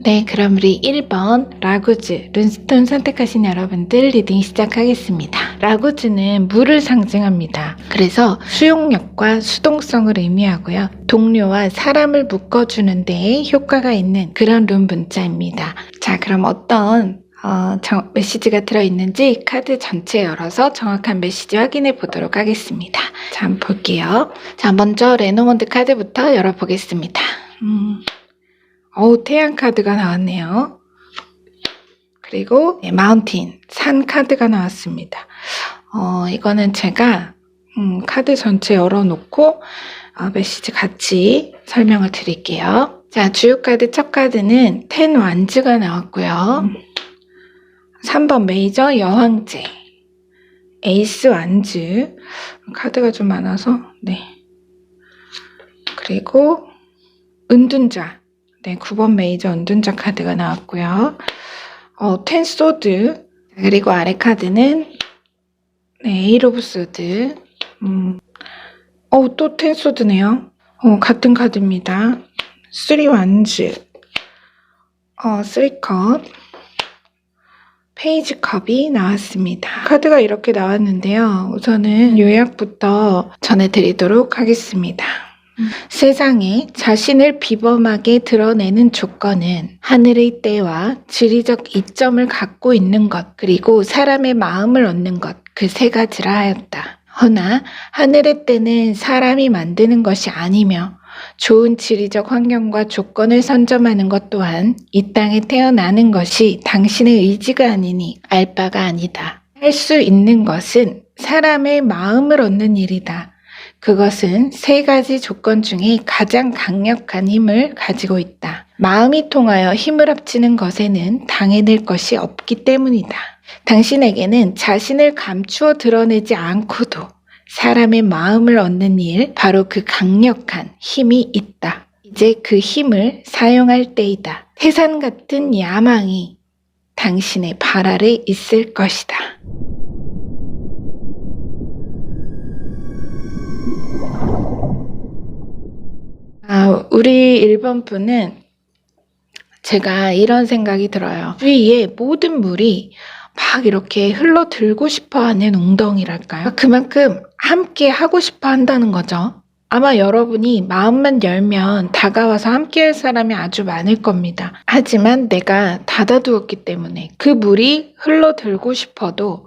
네, 그럼 우리 1번 라구즈 룬스톤 선택하신 여러분들 리딩 시작하겠습니다. 라구즈는 물을 상징합니다. 그래서 수용력과 수동성을 의미하고요. 동료와 사람을 묶어주는 데에 효과가 있는 그런 룬 문자입니다. 자, 그럼 어떤 메시지가 들어있는지 카드 전체 열어서 정확한 메시지 확인해 보도록 하겠습니다. 자, 한번 볼게요. 자, 먼저 레노먼드 카드부터 열어보겠습니다. 태양 카드가 나왔네요. 그리고 마운틴, 산 카드가 나왔습니다. 이거는 제가 카드 전체 열어놓고 메시지 같이 설명을 드릴게요. 자, 주요 카드 첫 카드는 10 완즈가 나왔고요. 3번 메이저 여왕제, 에이스 완즈, 카드가 좀 많아서 네. 그리고 은둔자, 네, 9번 메이저 은둔자 카드가 나왔고요. 10 소드, 그리고 아래 카드는 네, 에이트 오브 소드. 또 10 소드네요. 같은 카드입니다. 3 완즈, 3컵, 페이지 컵이 나왔습니다. 카드가 이렇게 나왔는데요. 우선은 요약부터 전해드리도록 하겠습니다. 세상에 자신을 비범하게 드러내는 조건은 하늘의 때와 지리적 이점을 갖고 있는 것, 그리고 사람의 마음을 얻는 것, 그 세 가지라 하였다. 허나 하늘의 때는 사람이 만드는 것이 아니며 좋은 지리적 환경과 조건을 선점하는 것 또한 이 땅에 태어나는 것이 당신의 의지가 아니니 알 바가 아니다. 할 수 있는 것은 사람의 마음을 얻는 일이다. 그것은 세 가지 조건 중에 가장 강력한 힘을 가지고 있다. 마음이 통하여 힘을 합치는 것에는 당해낼 것이 없기 때문이다. 당신에게는 자신을 감추어 드러내지 않고도 사람의 마음을 얻는 일, 바로 그 강력한 힘이 있다. 이제 그 힘을 사용할 때이다. 태산 같은 야망이 당신의 발 아래 있을 것이다. 우리 1번 분은 제가 이런 생각이 들어요. 주위에 모든 물이 막 이렇게 흘러들고 싶어 하는 웅덩이랄까요? 그만큼 함께 하고 싶어 한다는 거죠. 아마 여러분이 마음만 열면 다가와서 함께 할 사람이 아주 많을 겁니다. 하지만 내가 닫아두었기 때문에 그 물이 흘러들고 싶어도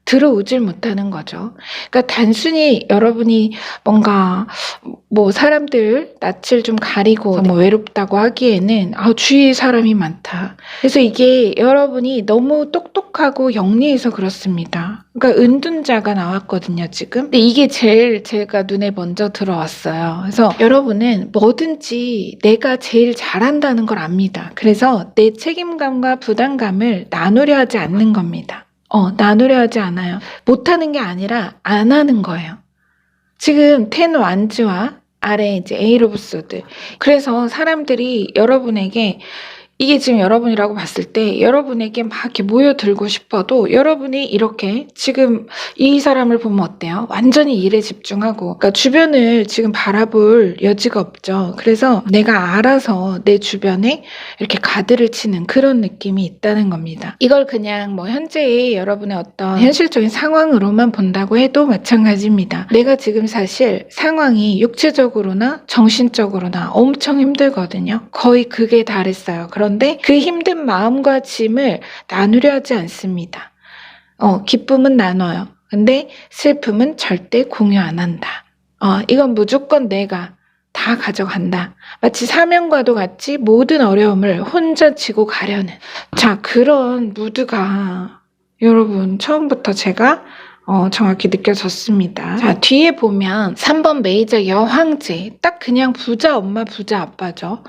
들어오질 못하는 거죠. 그러니까 단순히 여러분이 뭔가 사람들 낯을 좀 가리고 외롭다고 하기에는 주위에 사람이 많다. 그래서 이게 여러분이 너무 똑똑하고 영리해서 그렇습니다. 그러니까 은둔자가 나왔거든요, 지금. 근데 이게 제일 제가 눈에 먼저 들어왔어요. 그래서 여러분은 뭐든지 내가 제일 잘한다는 걸 압니다. 그래서 내 책임감과 부담감을 나누려 하지 않는 겁니다. 나누려 하지 않아요. 못하는 게 아니라 안 하는 거예요. 지금 10 완즈와 아래 이제 에이트 오브 소드. 그래서 사람들이 여러분에게 이게 지금 여러분이라고 봤을 때 여러분에게 막 이렇게 모여들고 싶어도 여러분이 이렇게 지금 이 사람을 보면 어때요? 완전히 일에 집중하고 그러니까 주변을 지금 바라볼 여지가 없죠. 그래서 내가 알아서 내 주변에 이렇게 가드를 치는 그런 느낌이 있다는 겁니다. 이걸 그냥 현재의 여러분의 어떤 현실적인 상황으로만 본다고 해도 마찬가지입니다. 내가 지금 사실 상황이 육체적으로나 정신적으로나 엄청 힘들거든요. 거의 극에 달했어요. 그런데 그 힘든 마음과 짐을 나누려 하지 않습니다. 기쁨은 나눠요. 근데 슬픔은 절대 공유 안 한다. 이건 무조건 내가 다 가져간다. 마치 사명과도 같이 모든 어려움을 혼자 지고 가려는 그런 무드가 여러분 처음부터 제가 정확히 느껴졌습니다. 자, 뒤에 보면 3번 메이저 여황제, 딱 그냥 부자 엄마 부자 아빠죠.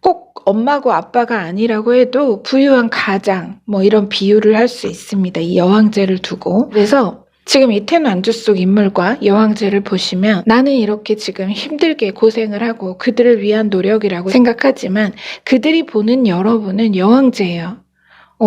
꼭 엄마고 아빠가 아니라고 해도 부유한 가장 이런 비유를 할 수 있습니다. 이 여황제를 두고. 그래서 지금 이 10 완즈 속 인물과 여황제를 보시면 나는 이렇게 지금 힘들게 고생을 하고 그들을 위한 노력이라고 생각하지만 그들이 보는 여러분은 여황제예요.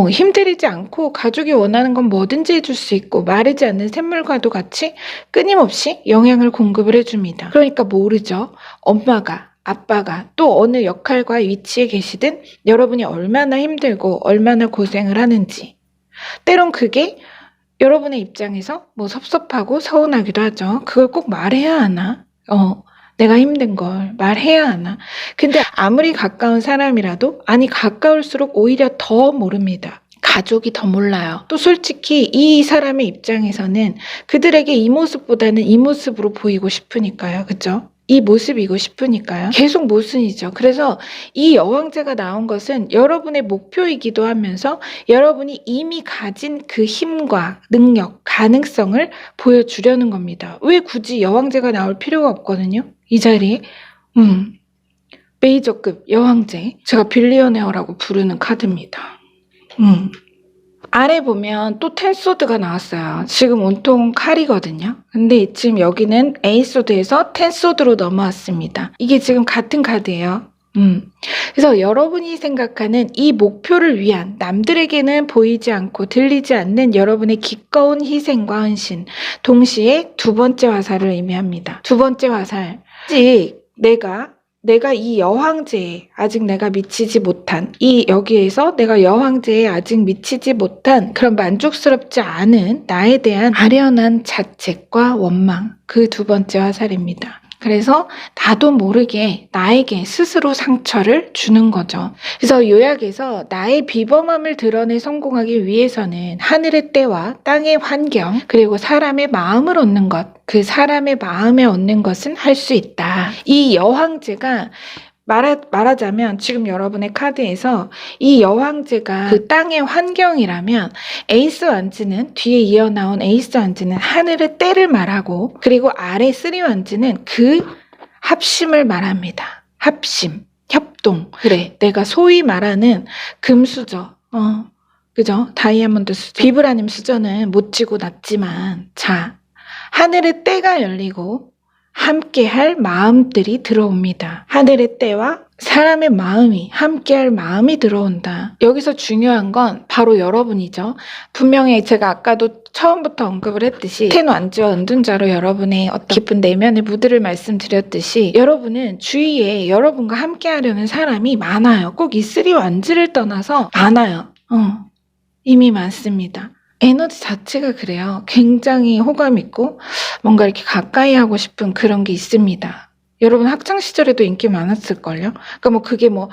힘들이지 않고 가족이 원하는 건 뭐든지 해줄 수 있고 마르지 않는 샘물과도 같이 끊임없이 영양을 공급을 해줍니다. 그러니까 모르죠. 엄마가 아빠가 또 어느 역할과 위치에 계시든 여러분이 얼마나 힘들고 얼마나 고생을 하는지, 때론 그게 여러분의 입장에서 뭐 섭섭하고 서운하기도 하죠. 그걸 꼭 말해야 하나? 내가 힘든 걸 말해야 하나? 근데 아무리 가까운 사람이라도, 아니 가까울수록 오히려 더 모릅니다. 가족이 더 몰라요. 또 솔직히 이 사람의 입장에서는 그들에게 이 모습보다는 이 모습으로 보이고 싶으니까요. 그죠? 이 모습이고 싶으니까요. 계속 모순이죠. 그래서 이 여왕제가 나온 것은 여러분의 목표이기도 하면서 여러분이 이미 가진 그 힘과 능력, 가능성을 보여주려는 겁니다. 왜 굳이 여왕제가 나올 필요가 없거든요. 이 자리에. 메이저급 여왕제. 제가 빌리어네어라고 부르는 카드입니다. 아래 보면 또 텐소드가 나왔어요. 지금 온통 칼이거든요. 근데 지금 여기는 에이소드에서 텐소드로 넘어왔습니다. 이게 지금 같은 카드예요. 그래서 여러분이 생각하는 이 목표를 위한, 남들에게는 보이지 않고 들리지 않는 여러분의 기꺼운 희생과 헌신, 동시에 두 번째 화살을 의미합니다. 두 번째 화살. 아직 내가 이 여황제에 아직 내가 미치지 못한, 여기에서 내가 여황제에 아직 미치지 못한 그런 만족스럽지 않은 나에 대한 아련한 자책과 원망, 그 두 번째 화살입니다. 그래서 나도 모르게 나에게 스스로 상처를 주는 거죠. 그래서 요약해서 나의 비범함을 드러내 성공하기 위해서는 하늘의 때와 땅의 환경, 그리고 사람의 마음을 얻는 것, 그 사람의 마음에 얻는 것은 할 수 있다. 이 여황제가 말하자면 지금 여러분의 카드에서 이 여황제가 그 땅의 환경이라면, 에이스 완즈는, 뒤에 이어나온 에이스 완즈는 하늘의 때를 말하고, 그리고 아래 쓰리 완즈는 그 합심을 말합니다. 합심, 협동. 그래, 내가 소위 말하는 금수저, 그죠? 다이아몬드 수저, 비브라늄 수저는 못 지고 났지만, 자, 하늘의 때가 열리고 함께할 마음들이 들어옵니다. 하늘의 때와 사람의 마음이, 함께할 마음이 들어온다. 여기서 중요한 건 바로 여러분이죠. 분명히 제가 아까도 처음부터 언급을 했듯이 텐 완즈와 은둔자로 여러분의 어떤 깊은 내면의 무드를 말씀드렸듯이, 여러분은 주위에 여러분과 함께하려는 사람이 많아요. 꼭 이 쓰리 완즈를 떠나서 많아요. 이미 많습니다. 에너지 자체가 그래요. 굉장히 호감 있고 뭔가 이렇게 가까이 하고 싶은 그런 게 있습니다. 여러분 학창 시절에도 인기 많았을걸요? 그러니까 뭐 그게 뭐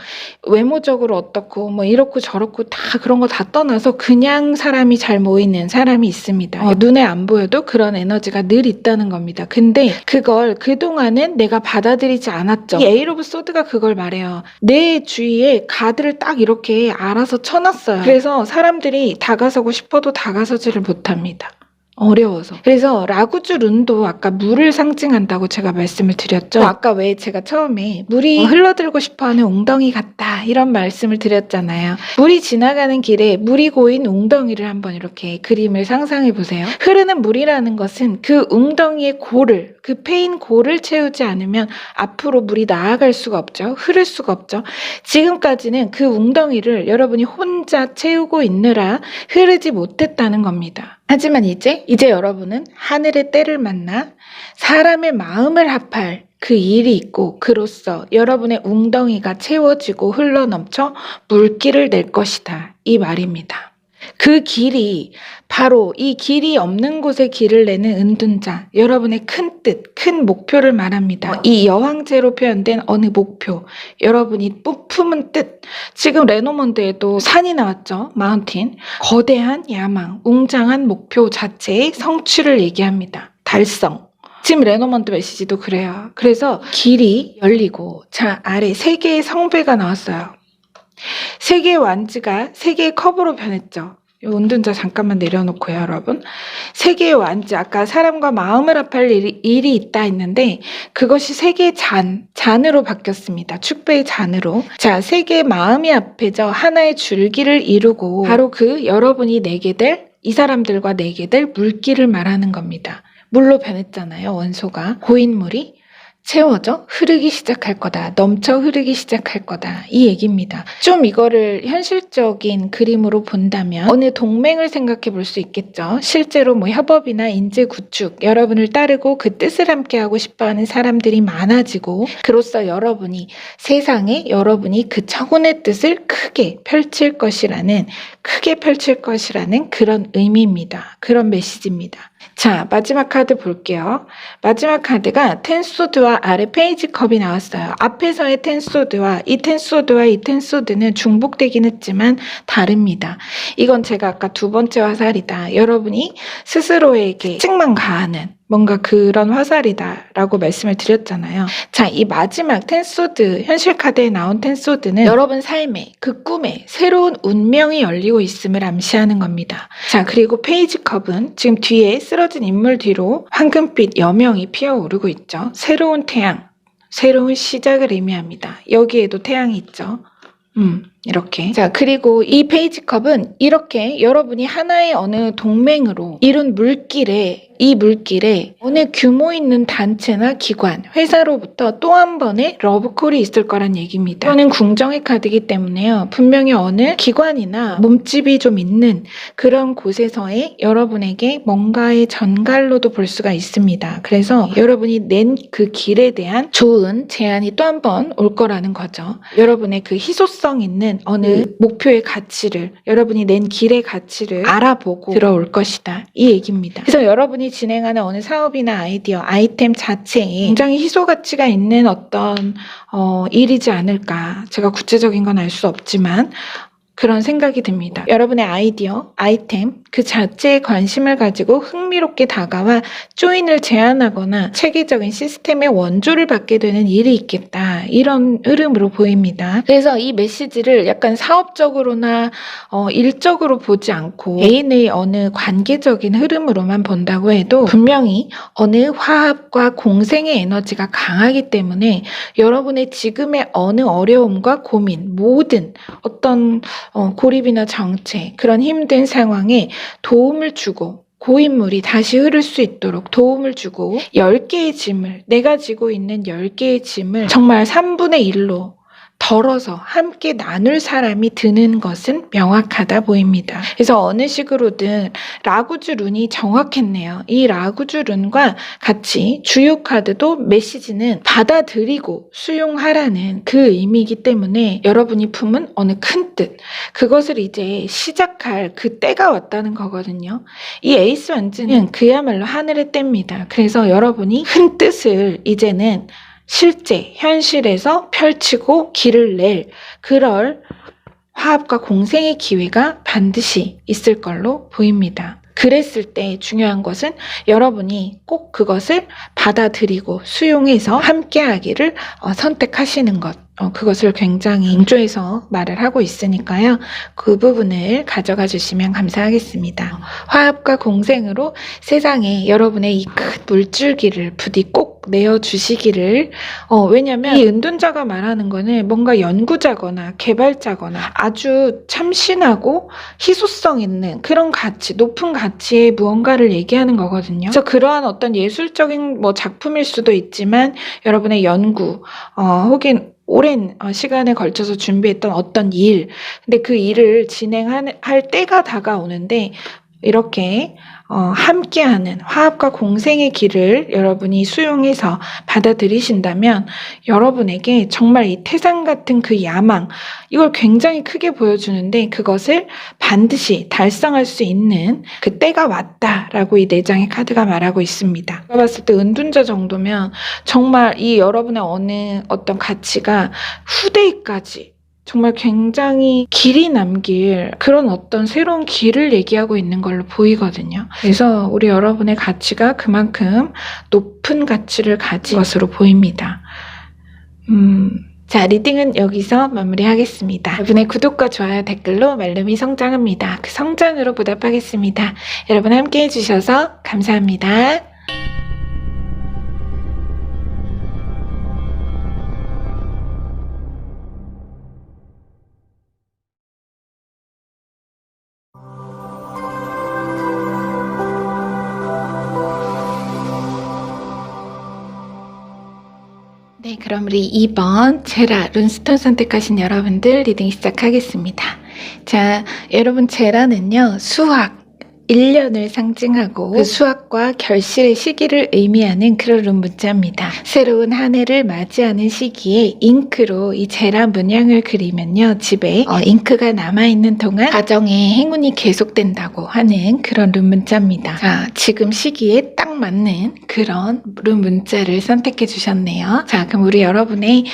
외모적으로 어떻고 뭐 이렇고 저렇고 다 그런 거 다 떠나서 그냥 사람이 잘 모이는 사람이 있습니다. 눈에 안 보여도 그런 에너지가 늘 있다는 겁니다. 근데 그걸 그동안은 내가 받아들이지 않았죠. 이 에이트 오브 소드가 그걸 말해요. 내 주위에 가드를 딱 이렇게 알아서 쳐놨어요. 그래서 사람들이 다가서고 싶어도 다가서지를 못합니다. 어려워서. 그래서 라구주 룬도 아까 물을 상징한다고 제가 말씀을 드렸죠. 아까 왜 제가 처음에 물이 흘러들고 싶어하는 웅덩이 같다 이런 말씀을 드렸잖아요. 물이 지나가는 길에 물이 고인 웅덩이를 한번 이렇게 그림을 상상해 보세요. 흐르는 물이라는 것은 그 웅덩이의 골을, 그 패인 골을 채우지 않으면 앞으로 물이 나아갈 수가 없죠. 흐를 수가 없죠. 지금까지는 그 웅덩이를 여러분이 혼자 채우고 있느라 흐르지 못했다는 겁니다. 하지만 이제 여러분은 하늘의 때를 만나 사람의 마음을 합할 그 일이 있고, 그로써 여러분의 웅덩이가 채워지고 흘러넘쳐 물길을 낼 것이다. 이 말입니다. 그 길이 바로 이 길이 없는 곳에 길을 내는 은둔자, 여러분의 큰 뜻, 큰 목표를 말합니다. 이 여황제로 표현된 어느 목표, 여러분이 품은 뜻. 지금 레노먼드에도 산이 나왔죠. 마운틴. 거대한 야망, 웅장한 목표 자체의 성취를 얘기합니다. 달성. 지금 레노먼드 메시지도 그래요. 그래서 길이 열리고, 자, 아래 세 개의 성배가 나왔어요. 세 개의 완즈가 세 개의 컵으로 변했죠. 은둔자 잠깐만 내려놓고요, 여러분. 세 개의 완즈, 아까 사람과 마음을 합할 일이 있다 했는데 그것이 세 개의 잔으로 바뀌었습니다. 축배의 잔으로. 자, 세 개의 마음이 합해져 하나의 줄기를 이루고, 바로 그 여러분이 내게 될, 이 사람들과 내게 될 물길을 말하는 겁니다. 물로 변했잖아요, 원소가. 고인 물이. 채워져 흐르기 시작할 거다. 넘쳐 흐르기 시작할 거다. 이 얘기입니다. 좀 이거를 현실적인 그림으로 본다면 어느 동맹을 생각해 볼 수 있겠죠. 실제로 뭐 협업이나 인재 구축, 여러분을 따르고 그 뜻을 함께하고 싶어하는 사람들이 많아지고 그로써 여러분이 세상에 여러분이 그 차원의 뜻을 크게 펼칠 것이라는 그런 의미입니다. 그런 메시지입니다. 자, 마지막 카드 볼게요. 마지막 카드가 텐소드와 아래 페이지 컵이 나왔어요. 앞에서의 텐소드와 이 텐소드는 중복되긴 했지만 다릅니다. 이건 제가 아까 두 번째 화살이다. 여러분이 스스로에게 찍만 가하는 뭔가 그런 화살이다라고 말씀을 드렸잖아요. 자, 이 마지막 텐소드, 현실 카드에 나온 텐소드는 여러분 삶에, 그 꿈에 새로운 운명이 열리고 있음을 암시하는 겁니다. 자, 그리고 페이지 컵은 지금 뒤에 쓰러진 인물 뒤로 황금빛 여명이 피어오르고 있죠. 새로운 태양, 새로운 시작을 의미합니다. 여기에도 태양이 있죠. 이렇게. 자, 그리고 이 페이지 컵은 이렇게 여러분이 하나의 어느 동맹으로 이룬 이 물길에 어느 규모 있는 단체나 기관, 회사로부터 또 한 번의 러브콜이 있을 거란 얘기입니다. 이거는 궁정의 카드이기 때문에요. 분명히 어느 기관이나 몸집이 좀 있는 그런 곳에서의 여러분에게 뭔가의 전갈로도 볼 수가 있습니다. 그래서 여러분이 낸 그 길에 대한 좋은 제안이 또 한 번 올 거라는 거죠. 여러분의 그 희소성 있는 어느 목표의 가치를, 여러분이 낸 길의 가치를 알아보고 들어올 것이다. 이 얘기입니다. 그래서 여러분이 진행하는 어느 사업이나 아이디어, 아이템 자체에 굉장히 희소 가치가 있는 어떤 일이지 않을까. 제가 구체적인 건 알 수 없지만 그런 생각이 듭니다. 여러분의 아이디어, 아이템 그 자체에 관심을 가지고 흥미롭게 다가와 조인을 제안하거나 체계적인 시스템의 원조를 받게 되는 일이 있겠다. 이런 흐름으로 보입니다. 그래서 이 메시지를 약간 사업적으로나 일적으로 보지 않고 개인의 어느 관계적인 흐름으로만 본다고 해도 분명히 어느 화합과 공생의 에너지가 강하기 때문에 여러분의 지금의 어느 어려움과 고민, 모든 어떤 고립이나 정체, 그런 힘든 상황에 도움을 주고 고인물이 다시 흐를 수 있도록 도움을 주고 10개의 짐을, 내가 지고 있는 10개의 짐을 정말 3분의 1로 덜어서 함께 나눌 사람이 드는 것은 명확하다 보입니다. 그래서 어느 식으로든 라구주 룬이 정확했네요. 이 라구주 룬과 같이 주요 카드도 메시지는 받아들이고 수용하라는 그 의미이기 때문에 여러분이 품은 어느 큰 뜻, 그것을 이제 시작할 그 때가 왔다는 거거든요. 이 에이스 완즈는 그야말로 하늘의 때입니다. 그래서 여러분이 큰 뜻을 이제는 실제 현실에서 펼치고 길을 낼 그럴 화합과 공생의 기회가 반드시 있을 걸로 보입니다. 그랬을 때 중요한 것은 여러분이 꼭 그것을 받아들이고 수용해서 함께하기를 선택하시는 것. 그것을 굉장히 강조해서 말을 하고 있으니까요. 그 부분을 가져가 주시면 감사하겠습니다. 화합과 공생으로 세상에 여러분의 이 큰 물줄기를 부디 꼭 내어주시기를. 왜냐면 이 은둔자가 말하는 거는 뭔가 연구자거나 개발자거나 아주 참신하고 희소성 있는 그런 가치, 높은 가치의 무언가를 얘기하는 거거든요. 그래서 그러한 어떤 예술적인 작품일 수도 있지만 여러분의 연구, 혹은 오랜 시간에 걸쳐서 준비했던 어떤 일, 근데 그 일을 진행할 때가 다가오는데 이렇게 함께하는 화합과 공생의 길을 여러분이 수용해서 받아들이신다면 여러분에게 정말 이 태산 같은 그 야망, 이걸 굉장히 크게 보여주는데 그것을 반드시 달성할 수 있는 그 때가 왔다라고 이 4장의 카드가 말하고 있습니다. 제가 봤을 때 은둔자 정도면 정말 이 여러분의 어느 어떤 가치가 후대까지 정말 굉장히 길이 남길 그런 어떤 새로운 길을 얘기하고 있는 걸로 보이거든요. 그래서 우리 여러분의 가치가 그만큼 높은 가치를 가진 것으로 보입니다. 자, 리딩은 여기서 마무리하겠습니다. 여러분의 구독과 좋아요, 댓글로 말름이 성장합니다. 그 성장으로 보답하겠습니다. 여러분 함께 해주셔서 감사합니다. 네, 그럼 우리 2번 제라 룬스톤 선택하신 여러분들 리딩 시작하겠습니다. 자, 여러분 제라는요, 수학 1년을 상징하고 그 수학과 결실의 시기를 의미하는 그런 룬 문자입니다. 새로운 한 해를 맞이하는 시기에 잉크로 이 제라 문양을 그리면요, 집에 잉크가 남아있는 동안 가정의 행운이 계속된다고 하는 그런 룬 문자입니다. 자, 지금 시기에 딱 맞는 그런 룬 문자를 선택해 주셨네요. 자, 그럼 우리 여러분의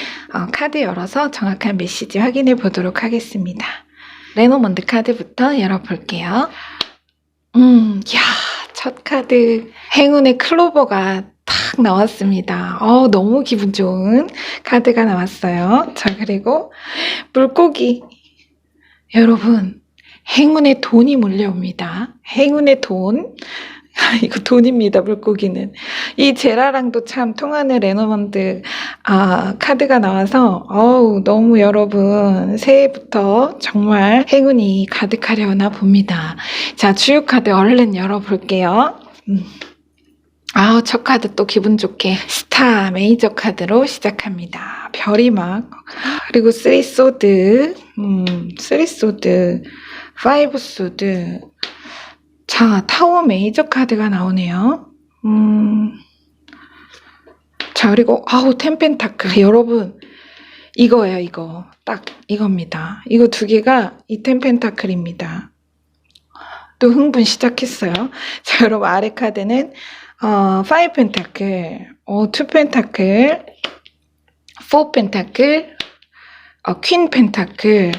카드 열어서 정확한 메시지 확인해 보도록 하겠습니다. 레노먼드 카드부터 열어볼게요. 야, 첫 카드 행운의 클로버가 탁 나왔습니다. 너무 기분 좋은 카드가 나왔어요. 자, 그리고 물고기. 여러분, 행운의 돈이 몰려옵니다. 행운의 돈. 이거 돈입니다, 물고기는. 이 제라랑도 참 통하는 레노먼드 카드가 나와서 너무 여러분 새해부터 정말 행운이 가득하려나 봅니다. 자, 주요 카드 얼른 열어볼게요. 첫 카드 또 기분 좋게 스타 메이저 카드로 시작합니다. 별이 막, 그리고 3소드, 3소드, 5소드. 자, 타워 메이저 카드가 나오네요. 자, 그리고 텐펜타클. 여러분, 이거예요, 이거. 딱 이겁니다. 이거 두 개가 이 텐펜타클입니다. 또 흥분 시작했어요. 자, 여러분, 아래 카드는 5 펜타클, 2 펜타클, 4 펜타클, 퀸 펜타클.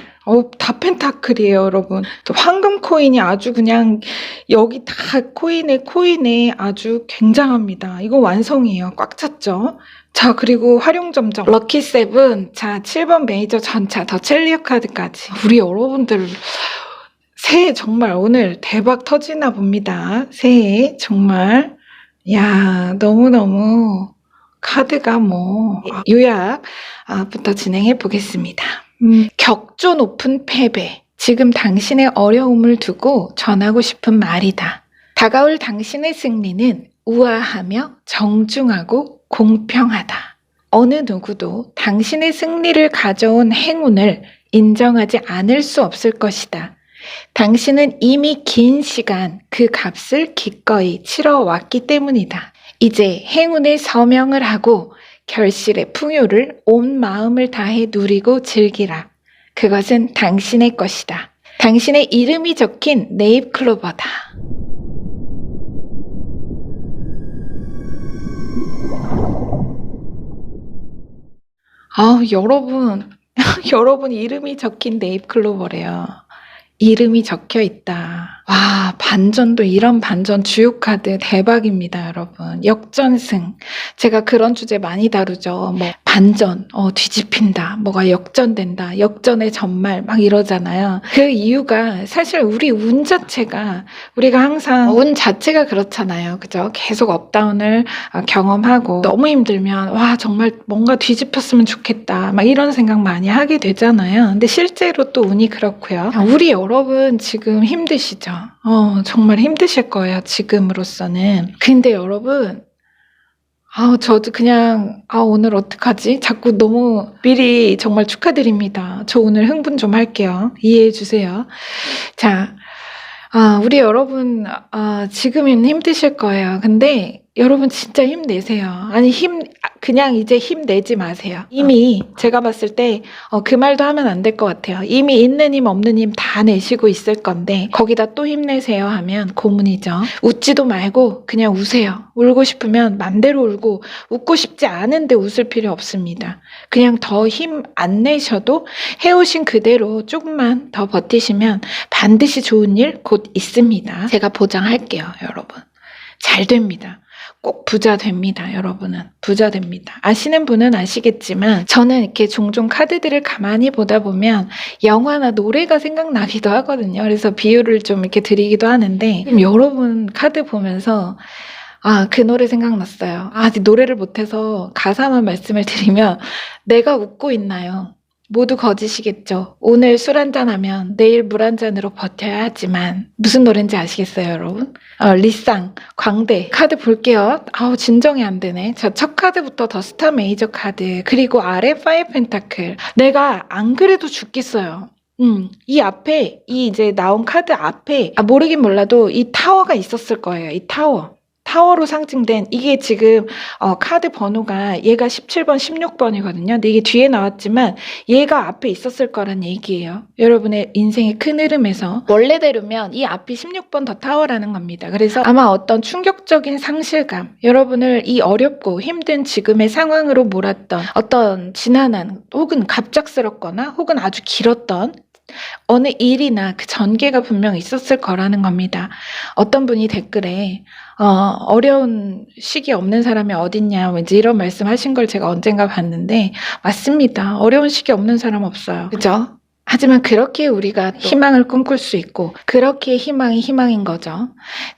다 펜타클이에요, 여러분. 또 황금 코인이 아주 그냥 여기 다 코인에 아주 굉장합니다. 이거 완성이에요. 꽉 찼죠? 자, 그리고 활용점정 럭키 세븐. 자, 7번 메이저 전차 더 첼리어 카드까지. 우리 여러분들 새해 정말 오늘 대박 터지나 봅니다. 새해 정말 너무너무 카드가 요약부터 진행해 보겠습니다. 격조 높은 패배. 지금 당신의 어려움을 두고 전하고 싶은 말이다. 다가올 당신의 승리는 우아하며 정중하고 공평하다. 어느 누구도 당신의 승리를 가져온 행운을 인정하지 않을 수 없을 것이다. 당신은 이미 긴 시간 그 값을 기꺼이 치러왔기 때문이다. 이제 행운의 서명을 하고 결실의 풍요를 온 마음을 다해 누리고 즐기라. 그것은 당신의 것이다. 당신의 이름이 적힌 네잎 클로버다. 여러분 이름이 적힌 네잎 클로버래요. 이름이 적혀 있다. 와, 반전도 이런 반전 주요 카드 대박입니다, 여러분. 역전승. 제가 그런 주제 많이 다루죠. 반전, 뒤집힌다. 뭐가 역전된다. 역전의 전말 막 이러잖아요. 그 이유가 사실 우리 운 자체가 우리가 항상 운 자체가 그렇잖아요. 그죠? 계속 업다운을 경험하고 너무 힘들면 와, 정말 뭔가 뒤집혔으면 좋겠다. 막 이런 생각 많이 하게 되잖아요. 근데 실제로 또 운이 그렇고요. 우리 여러분 지금 힘드시죠? 정말 힘드실 거예요, 지금으로서는. 근데 여러분, 저도 그냥, 오늘 어떡하지? 자꾸 너무 미리 정말 축하드립니다. 저 오늘 흥분 좀 할게요. 이해해 주세요. 자, 우리 여러분, 지금은 힘드실 거예요. 근데 여러분 진짜 힘내세요. 아니, 그냥 이제 힘내지 마세요. 이미 제가 봤을 때 그 말도 하면 안 될 것 같아요. 이미 있는 힘 없는 힘 다 내시고 있을 건데 거기다 또 힘내세요 하면 고문이죠. 웃지도 말고 그냥 우세요. 울고 싶으면 맘대로 울고 웃고 싶지 않은데 웃을 필요 없습니다. 그냥 더 힘 안 내셔도 해오신 그대로 조금만 더 버티시면 반드시 좋은 일 곧 있습니다. 제가 보장할게요, 여러분. 잘 됩니다. 꼭 부자 됩니다, 여러분은. 부자 됩니다. 아시는 분은 아시겠지만 저는 이렇게 종종 카드들을 가만히 보다 보면 영화나 노래가 생각나기도 하거든요. 그래서 비유를 좀 이렇게 드리기도 하는데 여러분 카드 보면서 그 노래 생각났어요. 아직 노래를 못해서 가사만 말씀을 드리면 내가 웃고 있나요? 모두 거짓이겠죠. 오늘 술 한잔하면 내일 물 한잔으로 버텨야 하지만 무슨 노래인지 아시겠어요, 여러분? 리쌍, 광대 카드 볼게요. 아우 진정이 안 되네. 자, 첫 카드부터 더 스타 메이저 카드 그리고 아래 파이브 펜타클. 내가 안 그래도 죽겠어요. 이 앞에 이 이제 나온 카드 앞에 모르긴 몰라도 이 타워가 있었을 거예요. 이 타워로 상징된 이게 지금 카드 번호가 얘가 17번, 16번이거든요. 근데 이게 뒤에 나왔지만 얘가 앞에 있었을 거란 얘기예요. 여러분의 인생의 큰 흐름에서 원래대로면 이 앞이 16번 더 타워라는 겁니다. 그래서 아마 어떤 충격적인 상실감, 여러분을 이 어렵고 힘든 지금의 상황으로 몰았던 어떤 지난한 혹은 갑작스럽거나 혹은 아주 길었던 어느 일이나 그 전개가 분명 있었을 거라는 겁니다. 어떤 분이 댓글에 어려운 시기 없는 사람이 어딨냐 왠지 이런 말씀 하신 걸 제가 언젠가 봤는데 맞습니다. 어려운 시기 없는 사람 없어요. 그죠? 하지만 그렇게 우리가 희망을 꿈꿀 수 있고 그렇게 희망이 희망인 거죠.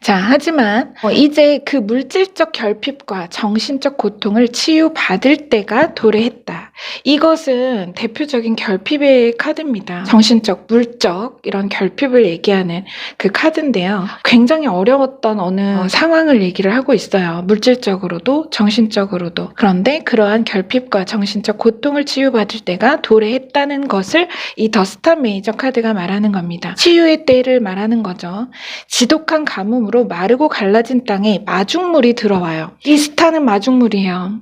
자, 하지만 이제 그 물질적 결핍과 정신적 고통을 치유받을 때가 도래했다. 이것은 대표적인 결핍의 카드입니다. 정신적, 물적 이런 결핍을 얘기하는 그 카드인데요. 굉장히 어려웠던 어느 상황을 얘기를 하고 있어요. 물질적으로도 정신적으로도. 그런데 그러한 결핍과 정신적 고통을 치유받을 때가 도래했다는 것을 이 더 스타 메이저 카드가 말하는 겁니다. 치유의 때를 말하는 거죠. 지독한 가뭄으로 마르고 갈라진 땅에 마중물이 들어와요. 이 스타는 마중물이에요.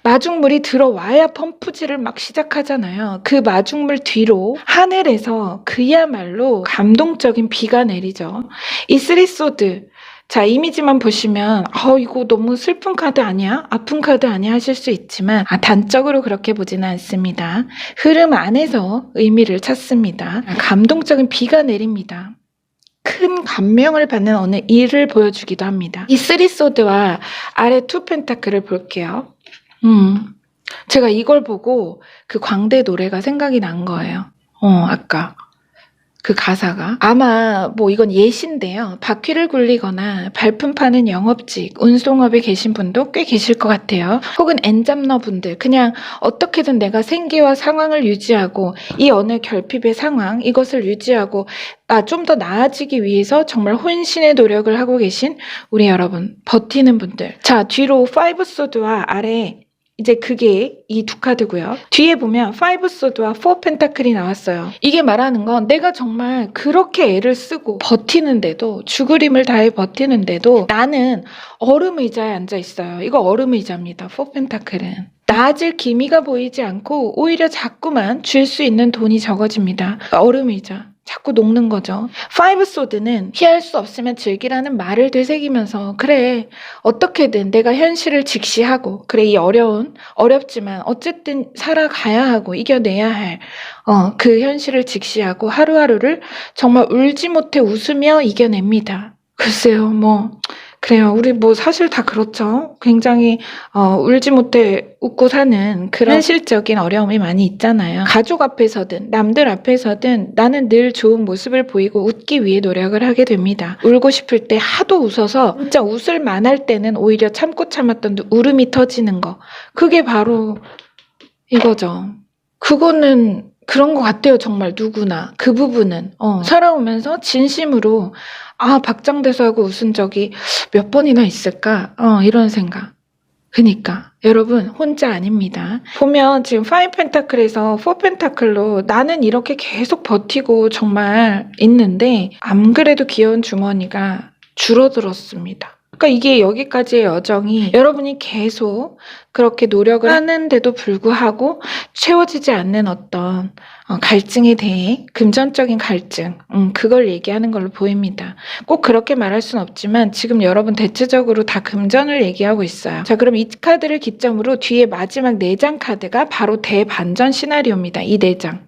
마중물이 들어와야 펌프질을 막 시작하잖아요. 그 마중물 뒤로 하늘에서 그야말로 감동적인 비가 내리죠. 이 쓰리소드, 자, 이미지만 보시면 이거 너무 슬픈 카드 아니야? 아픈 카드 아니야? 하실 수 있지만 단적으로 그렇게 보지는 않습니다. 흐름 안에서 의미를 찾습니다. 감동적인 비가 내립니다. 큰 감명을 받는 어느 일을 보여주기도 합니다. 이 쓰리소드와 아래 투 펜타클을 볼게요. 제가 이걸 보고 그 광대 노래가 생각이 난 거예요. 아까. 그 가사가 아마 이건 예시인데요. 바퀴를 굴리거나 발품 파는 영업직, 운송업에 계신 분도 꽤 계실 것 같아요. 혹은 엔잡러 분들 그냥 어떻게든 내가 생계와 상황을 유지하고 이 어느 결핍의 상황 이것을 유지하고 좀 더 나아지기 위해서 정말 혼신의 노력을 하고 계신 우리 여러분 버티는 분들. 자, 뒤로 파이브 소드와 아래 이제 그게 이 두 카드고요. 뒤에 보면 파이브 소드와 포 펜타클이 나왔어요. 이게 말하는 건 내가 정말 그렇게 애를 쓰고 버티는데도 죽을 힘을 다해 버티는데도 나는 얼음 의자에 앉아 있어요. 이거 얼음 의자입니다. 포 펜타클은. 나아질 기미가 보이지 않고 오히려 자꾸만 줄 수 있는 돈이 적어집니다. 얼음 의자. 자꾸 녹는 거죠. 파이브 소드는 피할 수 없으면 즐기라는 말을 되새기면서 그래 어떻게든 내가 현실을 직시하고 그래 이 어렵지만 어쨌든 살아가야 하고 이겨내야 할 그 현실을 직시하고 하루하루를 정말 울지 못해 웃으며 이겨냅니다. 글쎄요 그래요. 우리 사실 다 그렇죠. 굉장히 울지 못해 웃고 사는 그런 현실적인 어려움이 많이 있잖아요. 가족 앞에서든 남들 앞에서든 나는 늘 좋은 모습을 보이고 웃기 위해 노력을 하게 됩니다. 울고 싶을 때 하도 웃어서 진짜 웃을 만할 때는 오히려 참고 참았던 울음이 터지는 거. 그게 바로 이거죠. 그거는 그런 것 같아요. 정말 누구나. 그 부분은 살아오면서 진심으로 박장대소하고 웃은 적이 몇 번이나 있을까? 이런 생각. 그니까 여러분 혼자 아닙니다. 보면 지금 5 펜타클에서 4 펜타클로 나는 이렇게 계속 버티고 정말 있는데 안 그래도 귀여운 주머니가 줄어들었습니다. 그러니까 이게 여기까지의 여정이 여러분이 계속 그렇게 노력을 하는데도 불구하고 채워지지 않는 어떤 갈증에 대해 금전적인 갈증 그걸 얘기하는 걸로 보입니다. 꼭 그렇게 말할 순 없지만 지금 여러분 대체적으로 다 금전을 얘기하고 있어요. 자, 그럼 이 카드를 기점으로 뒤에 마지막 4장 카드가 바로 대반전 시나리오입니다. 이 4장.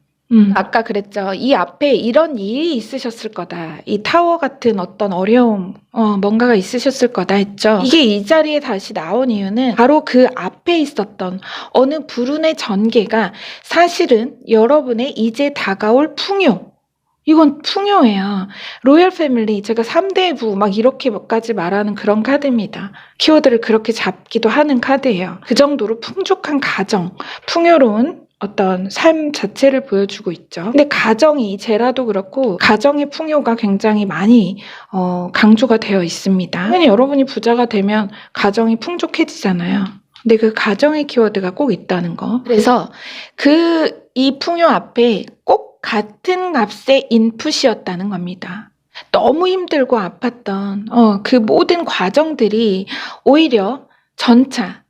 아까 그랬죠. 이 앞에 이런 일이 있으셨을 거다. 이 타워 같은 어떤 어려움, 뭔가가 있으셨을 거다 했죠. 이게 이 자리에 다시 나온 이유는 바로 그 앞에 있었던 어느 불운의 전개가 사실은 여러분의 이제 다가올 풍요. 이건 풍요예요. 로열 패밀리, 제가 3대의 부 막 이렇게까지 말하는 그런 카드입니다. 키워드를 그렇게 잡기도 하는 카드예요. 그 정도로 풍족한 가정, 풍요로운 어떤 삶 자체를 보여주고 있죠. 근데 가정이 제라도 그렇고 가정의 풍요가 굉장히 많이 강조가 되어 있습니다. 당연히 여러분이 부자가 되면 가정이 풍족해지잖아요. 근데 그 가정의 키워드가 꼭 있다는 거. 그래서 이 풍요 앞에 꼭 같은 값의 인풋이었다는 겁니다. 너무 힘들고 아팠던 그 모든 과정들이 오히려 전차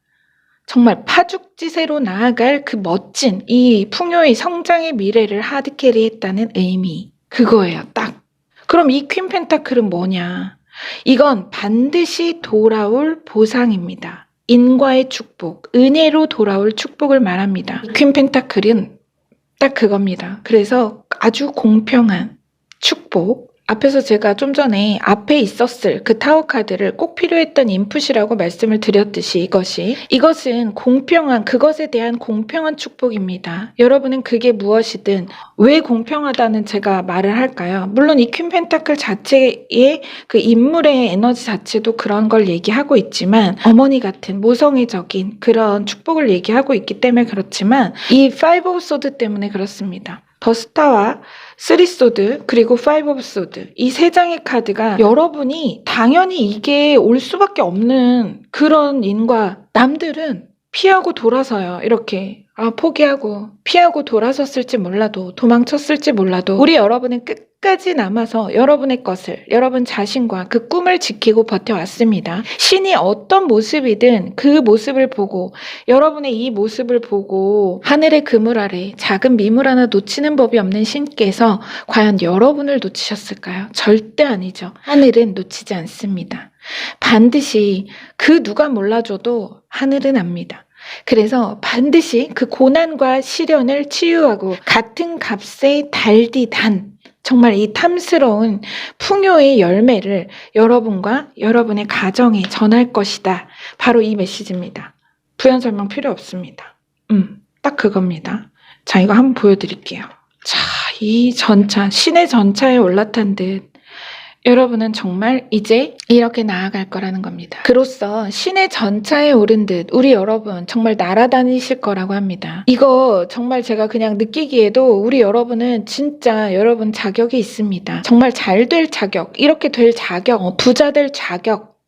정말 파죽지세로 나아갈 그 멋진 이 풍요의 성장의 미래를 하드캐리했다는 의미. 그거예요, 딱. 그럼 이 퀸 펜타클은 뭐냐? 이건 반드시 돌아올 보상입니다. 인과의 축복, 은혜로 돌아올 축복을 말합니다. 퀸 펜타클은 딱 그겁니다. 그래서 아주 공평한 축복. 앞에서 제가 좀 전에 앞에 있었을 그 타워 카드를 꼭 필요했던 인풋이라고 말씀을 드렸듯이 이것은 그것에 대한 공평한 축복입니다. 여러분은 그게 무엇이든 왜 공평하다는 제가 말을 할까요? 물론 이 퀸 펜타클 자체의 그 인물의 에너지 자체도 그런 걸 얘기하고 있지만 어머니 같은 모성애적인 그런 축복을 얘기하고 있기 때문에 그렇지만 이 파이브 오브 소드 때문에 그렇습니다. 더 스타와 3소드 그리고 5 오브 소드 이 세 장의 카드가 여러분이 당연히 이게 올 수밖에 없는 그런 인과 남들은 피하고 돌아서요. 이렇게 포기하고 피하고 돌아섰을지 몰라도 도망쳤을지 몰라도 우리 여러분은 끝까지 남아서 여러분의 것을 여러분 자신과 그 꿈을 지키고 버텨왔습니다. 신이 어떤 모습이든 그 모습을 보고 여러분의 이 모습을 보고 하늘의 그물 아래 작은 미물 하나 놓치는 법이 없는 신께서 과연 여러분을 놓치셨을까요? 절대 아니죠. 하늘은 놓치지 않습니다. 반드시 그 누가 몰라줘도 하늘은 압니다. 그래서 반드시 그 고난과 시련을 치유하고 같은 값에 달디단 정말 이 탐스러운 풍요의 열매를 여러분과 여러분의 가정에 전할 것이다. 바로 이 메시지입니다. 부연 설명 필요 없습니다. 딱 그겁니다. 자, 이거 한번 보여드릴게요. 자, 이 전차, 신의 전차에 올라탄 듯 여러분은 정말 이제 이렇게 나아갈 거라는 겁니다. 그로써 신의 전차에 오른 듯 우리 여러분 정말 날아다니실 거라고 합니다. 이거 정말 제가 그냥 느끼기에도 우리 여러분은 진짜 여러분 자격이 있습니다. 정말 잘 될 자격, 이렇게 될 자격, 부자 될 자격,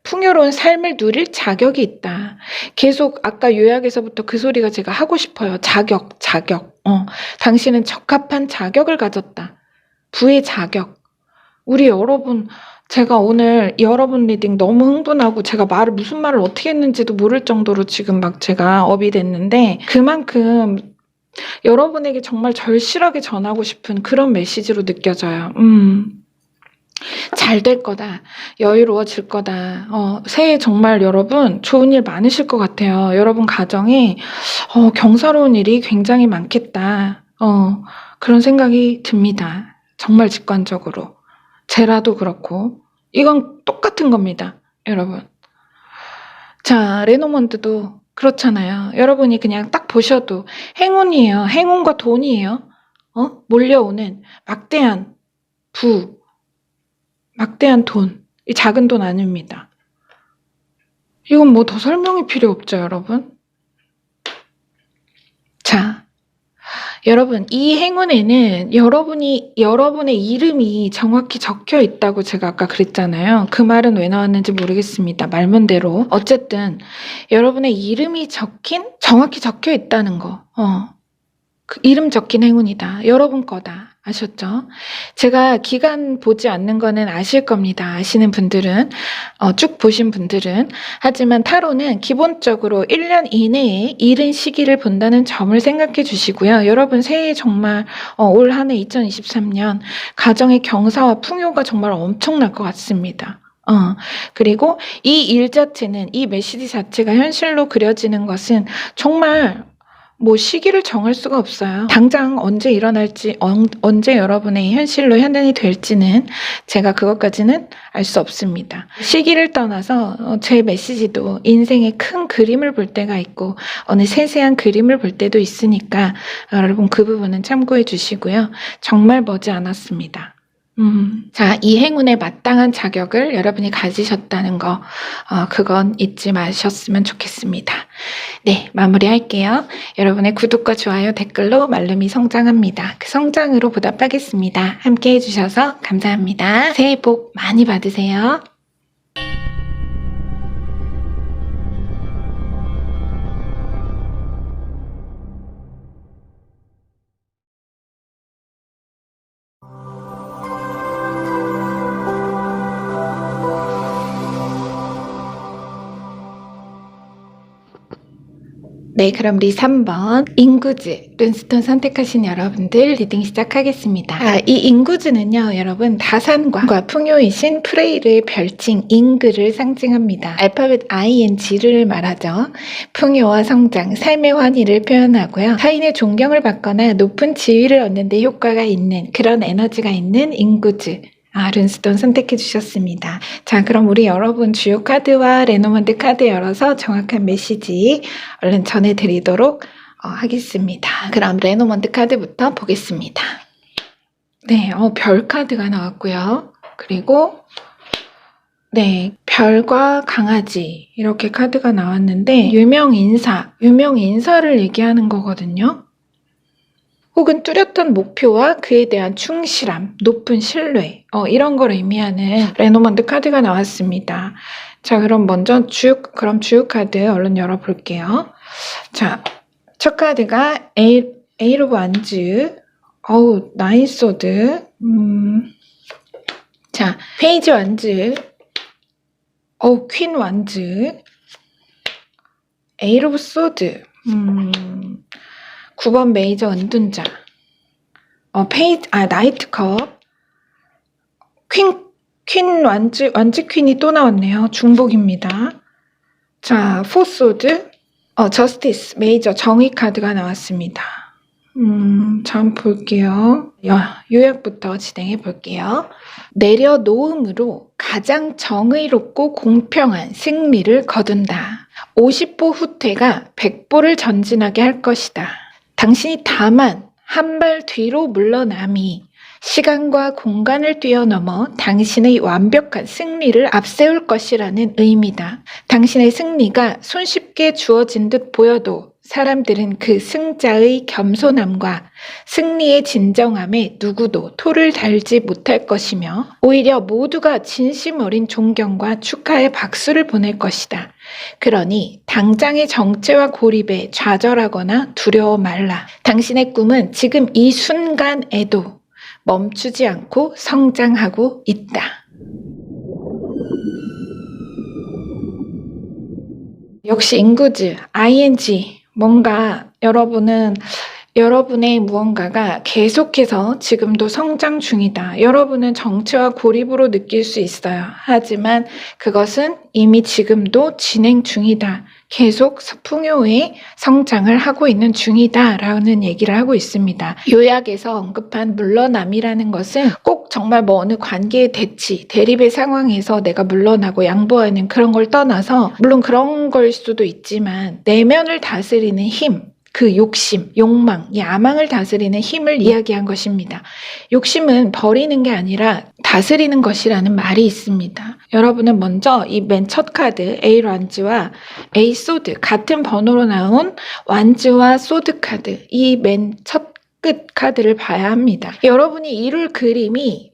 풍요로운 삶을 누릴 자격이 있다. 계속 아까 요약에서부터 그 소리가 제가 하고 싶어요. 자격. 당신은 적합한 자격을 가졌다. 부의 자격. 우리 여러분, 제가 오늘 여러분 리딩 너무 흥분하고 제가 무슨 말을 어떻게 했는지도 모를 정도로 지금 막 제가 업이 됐는데 그만큼 여러분에게 정말 절실하게 전하고 싶은 그런 메시지로 느껴져요. 잘 될 거다. 여유로워질 거다. 새해 정말 여러분 좋은 일 많으실 것 같아요. 여러분 가정에 경사로운 일이 굉장히 많겠다. 그런 생각이 듭니다. 정말 직관적으로. 제라도 그렇고 이건 똑같은 겁니다. 여러분. 자, 레노먼드도 그렇잖아요. 여러분이 그냥 딱 보셔도 행운이에요. 행운과 돈이에요. 몰려오는 막대한 막대한 돈. 이 작은 돈 아닙니다. 이건 뭐 더 설명이 필요 없죠, 여러분. 자, 여러분, 이 행운에는 여러분의 이름이 정확히 적혀 있다고 제가 아까 그랬잖아요. 그 말은 왜 나왔는지 모르겠습니다. 말문대로. 어쨌든, 여러분의 이름이 정확히 적혀 있다는 거. 그 이름 적힌 행운이다. 여러분 거다. 아셨죠? 제가 기간 보지 않는 거는 아실 겁니다. 아시는 분들은, 쭉 보신 분들은. 하지만 타로는 기본적으로 1년 이내에 이른 시기를 본다는 점을 생각해 주시고요. 여러분 새해 정말 올 한 해 2023년 가정의 경사와 풍요가 정말 엄청날 것 같습니다. 그리고 이 일 자체는, 이 메시지 자체가 현실로 그려지는 것은 정말 뭐 시기를 정할 수가 없어요. 당장 언제 일어날지, 언제 여러분의 현실로 현현이 될지는 제가 그것까지는 알 수 없습니다. 시기를 떠나서 제 메시지도 인생의 큰 그림을 볼 때가 있고 어느 세세한 그림을 볼 때도 있으니까 여러분 그 부분은 참고해 주시고요. 정말 머지않았습니다. 자, 이 행운에 마땅한 자격을 여러분이 가지셨다는 거, 그건 잊지 마셨으면 좋겠습니다. 네, 마무리할게요. 여러분의 구독과 좋아요, 댓글로 말름이 성장합니다. 그 성장으로 보답하겠습니다. 함께 해주셔서 감사합니다. 새해 복 많이 받으세요. 네, 그럼 우리 3번 인구즈 룬스톤 선택하신 여러분들 리딩 시작하겠습니다. 이 인구즈는요, 여러분 다산과 풍요이신 프레이르의 별칭 잉그를 상징합니다. 알파벳 ING를 말하죠. 풍요와 성장, 삶의 환희를 표현하고요. 타인의 존경을 받거나 높은 지위를 얻는 데 효과가 있는 그런 에너지가 있는 인구즈. 룬스톤 선택해 주셨습니다. 자, 그럼 우리 여러분 주요 카드와 레노먼드 카드 열어서 정확한 메시지 얼른 전해드리도록 하겠습니다. 그럼 레노먼드 카드부터 보겠습니다. 네, 별 카드가 나왔고요. 그리고 네, 별과 강아지 이렇게 카드가 나왔는데 유명 인사를 얘기하는 거거든요. 혹은 뚜렷한 목표와 그에 대한 충실함, 높은 신뢰 이런 걸 의미하는 레노먼드 카드가 나왔습니다. 자, 그럼 먼저 주요 카드 얼른 열어볼게요. 자, 첫 카드가 에이 오브 완즈, 나인 소드, 자, 페이지 완즈, 퀸 완즈, 에이 오브 소드, 9번 메이저 은둔자, 나이트컵, 퀸 완즈 퀸이 또 나왔네요. 중복입니다. 자, 포소드, 저스티스 메이저 정의 카드가 나왔습니다. 자, 한번 볼게요. 요약부터 진행해 볼게요. 내려놓음으로 가장 정의롭고 공평한 승리를 거둔다. 50보 후퇴가 100보를 전진하게 할 것이다. 당신이 다만 한 발 뒤로 물러남이 시간과 공간을 뛰어넘어 당신의 완벽한 승리를 앞세울 것이라는 의미다. 당신의 승리가 손쉽게 주어진 듯 보여도 사람들은 그 승자의 겸손함과 승리의 진정함에 누구도 토를 달지 못할 것이며 오히려 모두가 진심 어린 존경과 축하의 박수를 보낼 것이다. 그러니 당장의 정체와 고립에 좌절하거나 두려워 말라. 당신의 꿈은 지금 이 순간에도 멈추지 않고 성장하고 있다. 역시 인구즈, ING, 뭔가 여러분의 무언가가 계속해서 지금도 성장 중이다. 여러분은 정체와 고립으로 느낄 수 있어요. 하지만 그것은 이미 지금도 진행 중이다. 계속 풍요의 성장을 하고 있는 중이다 라는 얘기를 하고 있습니다. 요약에서 언급한 물러남이라는 것은 꼭 정말 어느 관계의 대립의 상황에서 내가 물러나고 양보하는 그런 걸 떠나서 물론 그런 걸 수도 있지만 내면을 다스리는 힘, 그 욕심, 욕망, 야망을 다스리는 힘을 이야기한 것입니다. 욕심은 버리는 게 아니라 다스리는 것이라는 말이 있습니다. 여러분은 먼저 이 맨 첫 카드 A 완즈와 A 소드 같은 번호로 나온 완즈와 소드 카드 이 맨 첫 끝 카드를 봐야 합니다. 여러분이 이룰 그림이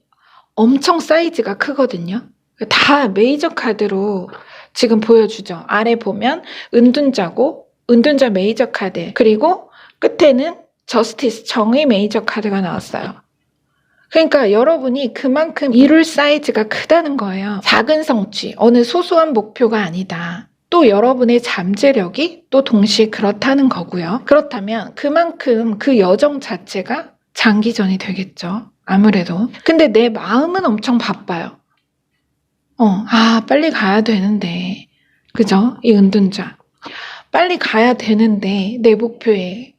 엄청 사이즈가 크거든요. 다 메이저 카드로 지금 보여주죠. 아래 보면 은둔자 메이저 카드, 그리고 끝에는 저스티스 정의 메이저 카드가 나왔어요. 그러니까 여러분이 그만큼 이룰 사이즈가 크다는 거예요. 작은 성취, 어느 소소한 목표가 아니다. 또 여러분의 잠재력이 또 동시에 그렇다는 거고요. 그렇다면 그만큼 그 여정 자체가 장기전이 되겠죠. 아무래도. 근데 내 마음은 엄청 바빠요. 빨리 가야 되는데. 그죠? 이 은둔자. 빨리 가야 되는데 내 목표에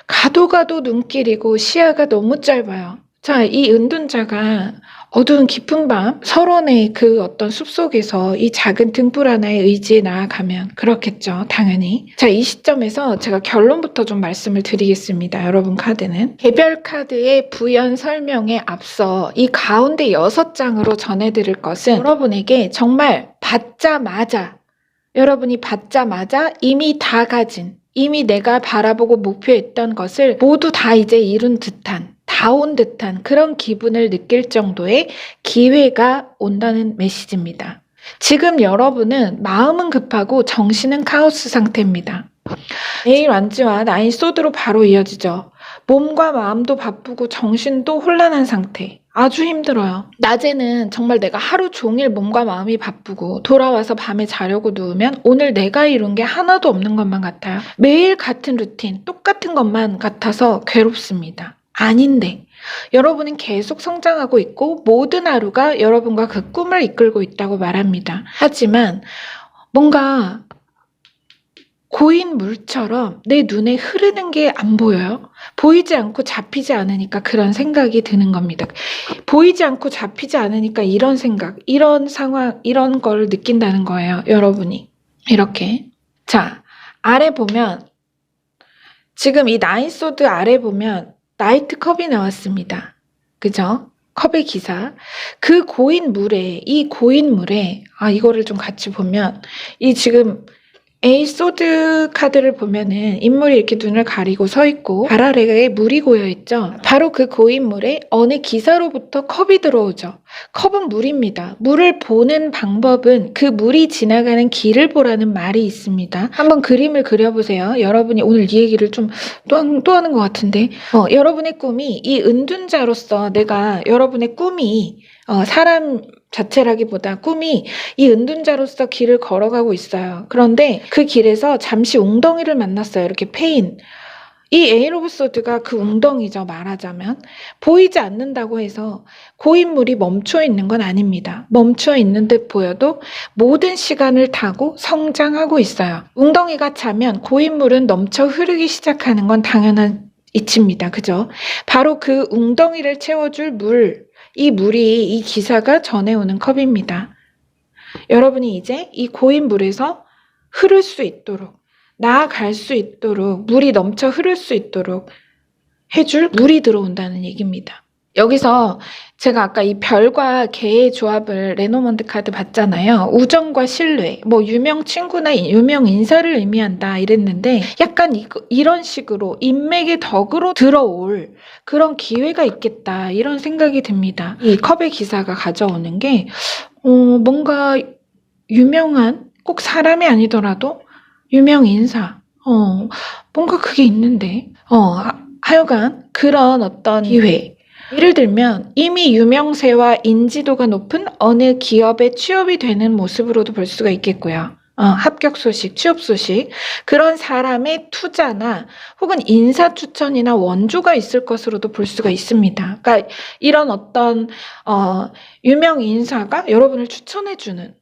가도 눈길이고 시야가 너무 짧아요. 자, 이 은둔자가 어두운 깊은 밤 설원의 그 어떤 숲속에서 이 작은 등불 하나의 의지에 나아가면 그렇겠죠. 당연히. 자, 이 시점에서 제가 결론부터 좀 말씀을 드리겠습니다. 여러분 카드는 개별 카드의 부연 설명에 앞서 이 가운데 6장으로 전해드릴 것은 여러분에게 정말 여러분이 받자마자 이미 다 가진 이미 내가 바라보고 목표했던 것을 모두 다 이제 이룬 듯한, 다 온 듯한 그런 기분을 느낄 정도의 기회가 온다는 메시지입니다. 지금 여러분은 마음은 급하고 정신은 카오스 상태입니다. 내일 완지와 나인 소드로 바로 이어지죠. 몸과 마음도 바쁘고 정신도 혼란한 상태. 아주 힘들어요. 낮에는 정말 내가 하루 종일 몸과 마음이 바쁘고 돌아와서 밤에 자려고 누우면 오늘 내가 이룬 게 하나도 없는 것만 같아요. 매일 같은 루틴, 똑같은 것만 같아서 괴롭습니다. 아닌데 여러분은 계속 성장하고 있고 모든 하루가 여러분과 그 꿈을 이끌고 있다고 말합니다. 하지만 뭔가 고인 물처럼 내 눈에 흐르는 게 안 보여요. 보이지 않고 잡히지 않으니까 그런 생각이 드는 겁니다. 보이지 않고 잡히지 않으니까 이런 생각, 이런 상황, 이런 걸 느낀다는 거예요. 여러분이. 이렇게. 자, 아래 보면 지금 이 나인 소드 아래 보면 나이트 컵이 나왔습니다. 그죠? 컵의 기사. 그 고인 물에, 이 고인 물에, 이거를 좀 같이 보면, 이 지금 에이 소드 카드를 보면은 인물이 이렇게 눈을 가리고 서 있고 발 아래에 물이 고여 있죠. 바로 그 고인 물에 어느 기사로부터 컵이 들어오죠. 컵은 물입니다. 물을 보는 방법은 그 물이 지나가는 길을 보라는 말이 있습니다. 한번 그림을 그려보세요. 여러분이 오늘 이 얘기를 좀 또 하는 것 같은데 여러분의 꿈이 이 은둔자로서 내가 여러분의 꿈이 사람 자체라기보다 꿈이 이 은둔자로서 길을 걸어가고 있어요. 그런데 그 길에서 잠시 웅덩이를 만났어요. 이렇게 페인. 이 에잇 오브 소드가 그 웅덩이죠. 말하자면. 보이지 않는다고 해서 고인물이 멈춰 있는 건 아닙니다. 멈춰 있는 듯 보여도 모든 시간을 타고 성장하고 있어요. 웅덩이가 차면 고인물은 넘쳐 흐르기 시작하는 건 당연한 이치입니다. 그죠? 바로 그 웅덩이를 채워줄 물, 이 물이 이 기사가 전해오는 컵입니다. 여러분이 이제 이 고인 물에서 흐를 수 있도록, 나아갈 수 있도록, 물이 넘쳐 흐를 수 있도록 해줄 물이 들어온다는 얘기입니다. 여기서 제가 아까 이 별과 개의 조합을 레노먼드 카드 봤잖아요. 우정과 신뢰, 유명 친구나 유명 인사를 의미한다 이랬는데 약간 이런 식으로 인맥의 덕으로 들어올 그런 기회가 있겠다 이런 생각이 듭니다. 이 컵의 기사가 가져오는 게 뭔가 유명한 꼭 사람이 아니더라도 유명 인사 뭔가 그게 있는데 하여간 그런 어떤 기회 예를 들면 이미 유명세와 인지도가 높은 어느 기업에 취업이 되는 모습으로도 볼 수가 있겠고요. 합격 소식, 취업 소식 그런 사람의 투자나 혹은 인사 추천이나 원조가 있을 것으로도 볼 수가 있습니다. 그러니까 이런 어떤 유명 인사가 여러분을 추천해주는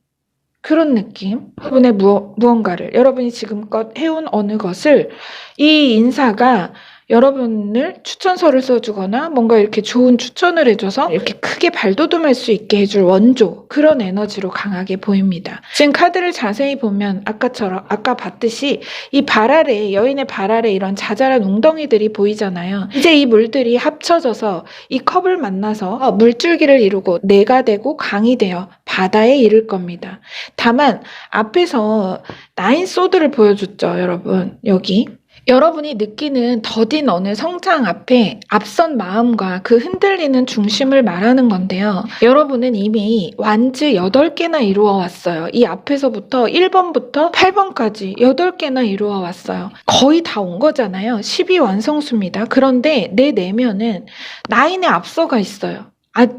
그런 느낌. 여러분의 무언가를 여러분이 지금껏 해온 어느 것을 이 인사가 여러분을 추천서를 써주거나 뭔가 이렇게 좋은 추천을 해줘서 이렇게 크게 발돋움할 수 있게 해줄 원조 그런 에너지로 강하게 보입니다. 지금 카드를 자세히 보면 아까 봤듯이 이 발 아래 여인의 발 아래 이런 자잘한 웅덩이들이 보이잖아요. 이제 이 물들이 합쳐져서 이 컵을 만나서 물줄기를 이루고 내가 되고 강이 되어 바다에 이를 겁니다. 다만 앞에서 나인 소드를 보여줬죠. 여러분 여기 여러분이 느끼는 더딘 어느 성장 앞에 앞선 마음과 그 흔들리는 중심을 말하는 건데요. 여러분은 이미 완즈 8개나 이루어 왔어요. 이 앞에서부터 1번부터 8번까지 8개나 이루어 왔어요. 거의 다 온 거잖아요. 12 완성수입니다. 그런데 내 내면은 9에 앞서가 있어요.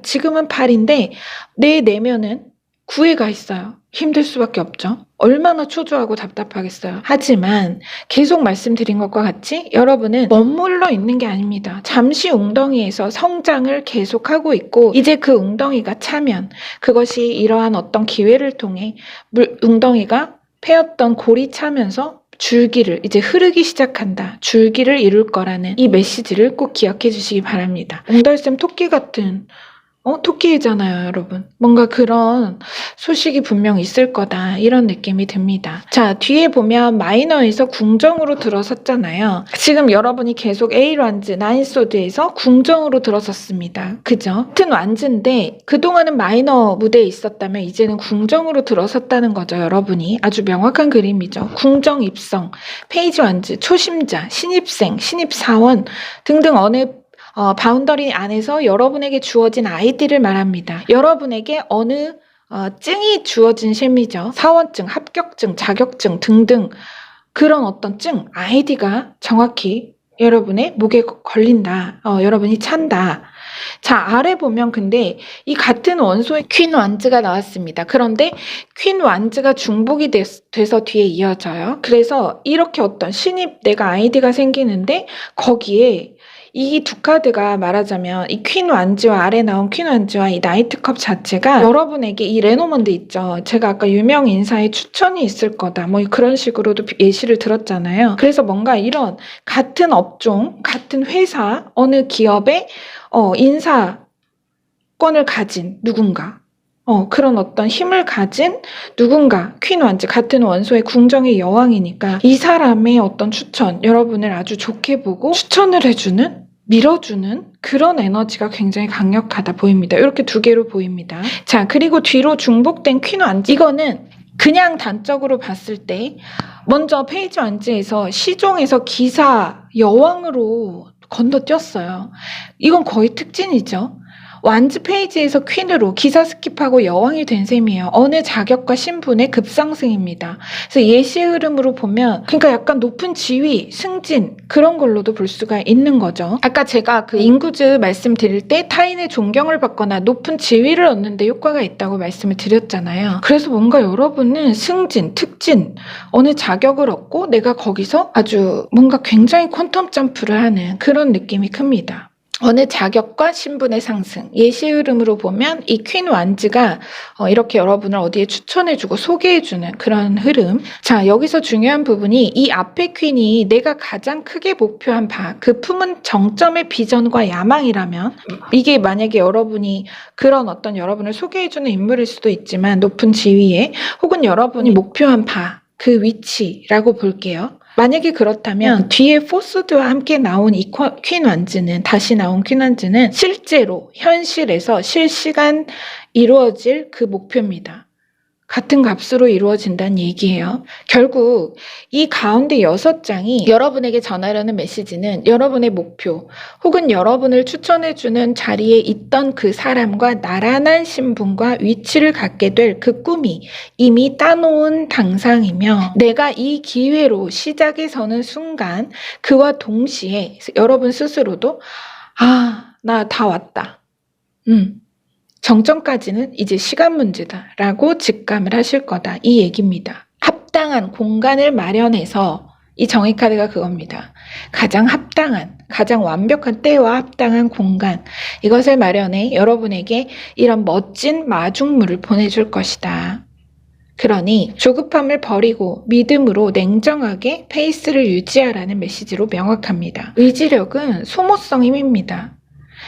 지금은 8인데 내 내면은 9에 가 있어요. 힘들 수밖에 없죠. 얼마나 초조하고 답답하겠어요. 하지만 계속 말씀드린 것과 같이 여러분은 머물러 있는 게 아닙니다. 잠시 웅덩이에서 성장을 계속하고 있고 이제 그 웅덩이가 차면 그것이 이러한 어떤 기회를 통해 웅덩이가 패였던 골이 차면서 줄기를 이제 흐르기 시작한다. 줄기를 이룰 거라는 이 메시지를 꼭 기억해 주시기 바랍니다. 옹달샘 토끼 같은 토끼이잖아요, 여러분. 뭔가 그런 소식이 분명 있을 거다. 이런 느낌이 듭니다. 자, 뒤에 보면 마이너에서 궁정으로 들어섰잖아요. 지금 여러분이 계속 에일 완즈, 나인 소드에서 궁정으로 들어섰습니다. 그죠? 같은 완즈인데 그동안은 마이너 무대에 있었다면 이제는 궁정으로 들어섰다는 거죠, 여러분이. 아주 명확한 그림이죠. 궁정 입성, 페이지 완즈, 초심자, 신입생, 신입사원 등등 어느 바운더리 안에서 여러분에게 주어진 아이디를 말합니다. 여러분에게 어느 증이 주어진 셈이죠. 사원증, 합격증, 자격증 등등 그런 어떤 증, 아이디가 정확히 여러분의 목에 걸린다. 여러분이 찬다. 자, 아래 보면 근데 이 같은 원소의 퀸 완즈가 나왔습니다. 그런데 퀸 완즈가 중복이 돼서 뒤에 이어져요. 그래서 이렇게 어떤 신입 내가 아이디가 생기는데 거기에 이 두 카드가 말하자면 이 퀸 완즈와 아래 나온 퀸 완즈와 이 나이트컵 자체가 여러분에게 이 레노먼드 있죠. 제가 아까 유명 인사의 추천이 있을 거다. 뭐 그런 식으로도 예시를 들었잖아요. 그래서 뭔가 이런 같은 업종, 같은 회사, 어느 기업의 인사권을 가진 누군가 그런 어떤 힘을 가진 누군가 퀸 완즈 같은 원소의 궁정의 여왕이니까 이 사람의 어떤 추천 여러분을 아주 좋게 보고 추천을 해주는 밀어주는 그런 에너지가 굉장히 강력하다 보입니다. 이렇게 두 개로 보입니다. 자, 그리고 뒤로 중복된 퀸 완즈 이거는 그냥 단적으로 봤을 때 먼저 페이지 완즈에서 시종에서 기사 여왕으로 건너뛰었어요. 이건 거의 특진이죠. 완즈 페이지에서 퀸으로 기사 스킵하고 여왕이 된 셈이에요. 어느 자격과 신분의 급상승입니다. 그래서 예시의 흐름으로 보면 그러니까 약간 높은 지위, 승진 그런 걸로도 볼 수가 있는 거죠. 아까 제가 그 인구즈 말씀드릴 때 타인의 존경을 받거나 높은 지위를 얻는 데 효과가 있다고 말씀을 드렸잖아요. 그래서 뭔가 여러분은 승진, 특진, 어느 자격을 얻고 내가 거기서 아주 뭔가 굉장히 퀀텀 점프를 하는 그런 느낌이 큽니다. 어느 자격과 신분의 상승, 예시 흐름으로 보면 이 퀸 완즈가 이렇게 여러분을 어디에 추천해주고 소개해주는 그런 흐름. 자, 여기서 중요한 부분이 이 앞에 퀸이 내가 가장 크게 목표한 바, 그 품은 정점의 비전과 야망이라면 이게 만약에 여러분이 그런 어떤 여러분을 소개해주는 인물일 수도 있지만 높은 지위에 혹은 여러분이 목표한 바, 그 위치라고 볼게요. 만약에 그렇다면 뒤에 포스드와 함께 나온 이 퀸 완즈는 다시 나온 퀸 완즈는 실제로 현실에서 실시간 이루어질 그 목표입니다. 같은 값으로 이루어진다는 얘기예요. 결국 이 가운데 6장이 여러분에게 전하려는 메시지는 여러분의 목표 혹은 여러분을 추천해주는 자리에 있던 그 사람과 나란한 신분과 위치를 갖게 될 그 꿈이 이미 따놓은 당상이며 내가 이 기회로 시작에 서는 순간 그와 동시에 여러분 스스로도 나 다 왔다. 정점까지는 이제 시간 문제다 라고 직감을 하실 거다 이 얘기입니다. 합당한 공간을 마련해서 이 정의 카드가 그겁니다. 가장 합당한 가장 완벽한 때와 합당한 공간 이것을 마련해 여러분에게 이런 멋진 마중물을 보내줄 것이다. 그러니 조급함을 버리고 믿음으로 냉정하게 페이스를 유지하라는 메시지로 명확합니다. 의지력은 소모성 힘입니다.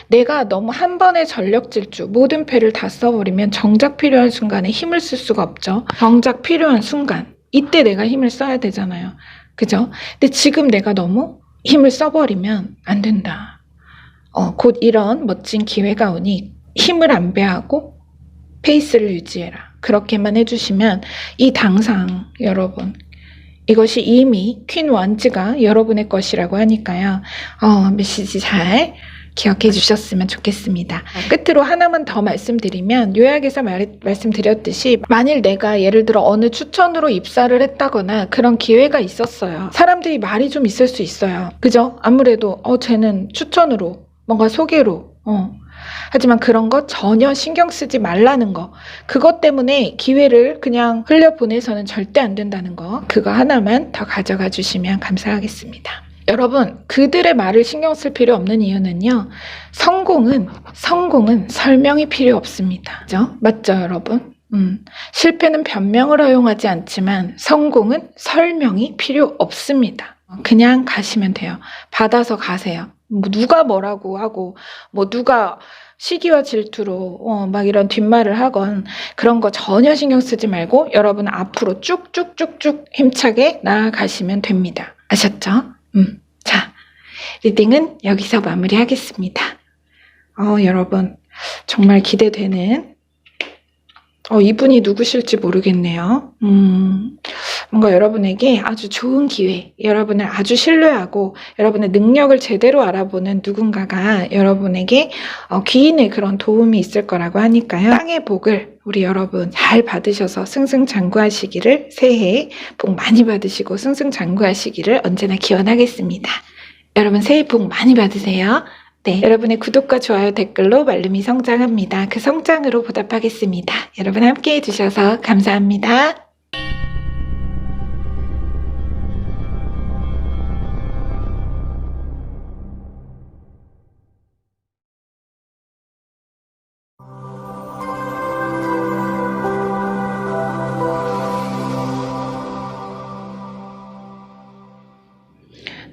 내가 너무 한 번에 전력 질주, 모든 패를 다 써버리면 정작 필요한 순간에 힘을 쓸 수가 없죠. 정작 필요한 순간, 이때 내가 힘을 써야 되잖아요. 그죠? 근데 지금 내가 너무 힘을 써버리면 안 된다. 곧 이런 멋진 기회가 오니 힘을 안 배하고 페이스를 유지해라. 그렇게만 해주시면 이 당상 여러분, 이것이 이미 퀸 완즈가 여러분의 것이라고 하니까요. 메시지 잘 기억해 주셨으면 좋겠습니다. 끝으로 하나만 더 말씀드리면 요약해서 말씀드렸듯이 만일 내가 예를 들어 어느 추천으로 입사를 했다거나 그런 기회가 있었어요. 사람들이 말이 좀 있을 수 있어요. 그죠? 아무래도 쟤는 추천으로 뭔가 소개로 하지만 그런 거 전혀 신경 쓰지 말라는 거 그것 때문에 기회를 그냥 흘려보내서는 절대 안 된다는 거 그거 하나만 더 가져가 주시면 감사하겠습니다. 여러분 그들의 말을 신경 쓸 필요 없는 이유는요. 성공은 설명이 필요 없습니다. 그죠? 맞죠 여러분? 실패는 변명을 허용하지 않지만 성공은 설명이 필요 없습니다. 그냥 가시면 돼요. 받아서 가세요. 뭐 누가 뭐라고 하고 뭐 누가 시기와 질투로 막 이런 뒷말을 하건 그런 거 전혀 신경 쓰지 말고 여러분 앞으로 쭉쭉쭉쭉 힘차게 나아가시면 됩니다. 아셨죠? 자, 리딩은 여기서 마무리하겠습니다. 여러분 정말 기대되는 이분이 누구실지 모르겠네요. 뭔가 여러분에게 아주 좋은 기회, 여러분을 아주 신뢰하고 여러분의 능력을 제대로 알아보는 누군가가 여러분에게 귀인의 그런 도움이 있을 거라고 하니까요. 땅의 복을 우리 여러분 잘 받으셔서 승승장구하시기를, 새해 복 많이 받으시고 승승장구하시기를 언제나 기원하겠습니다. 여러분 새해 복 많이 받으세요. 네, 여러분의 구독과 좋아요, 댓글로 말름이 성장합니다. 그 성장으로 보답하겠습니다. 여러분 함께 해주셔서 감사합니다.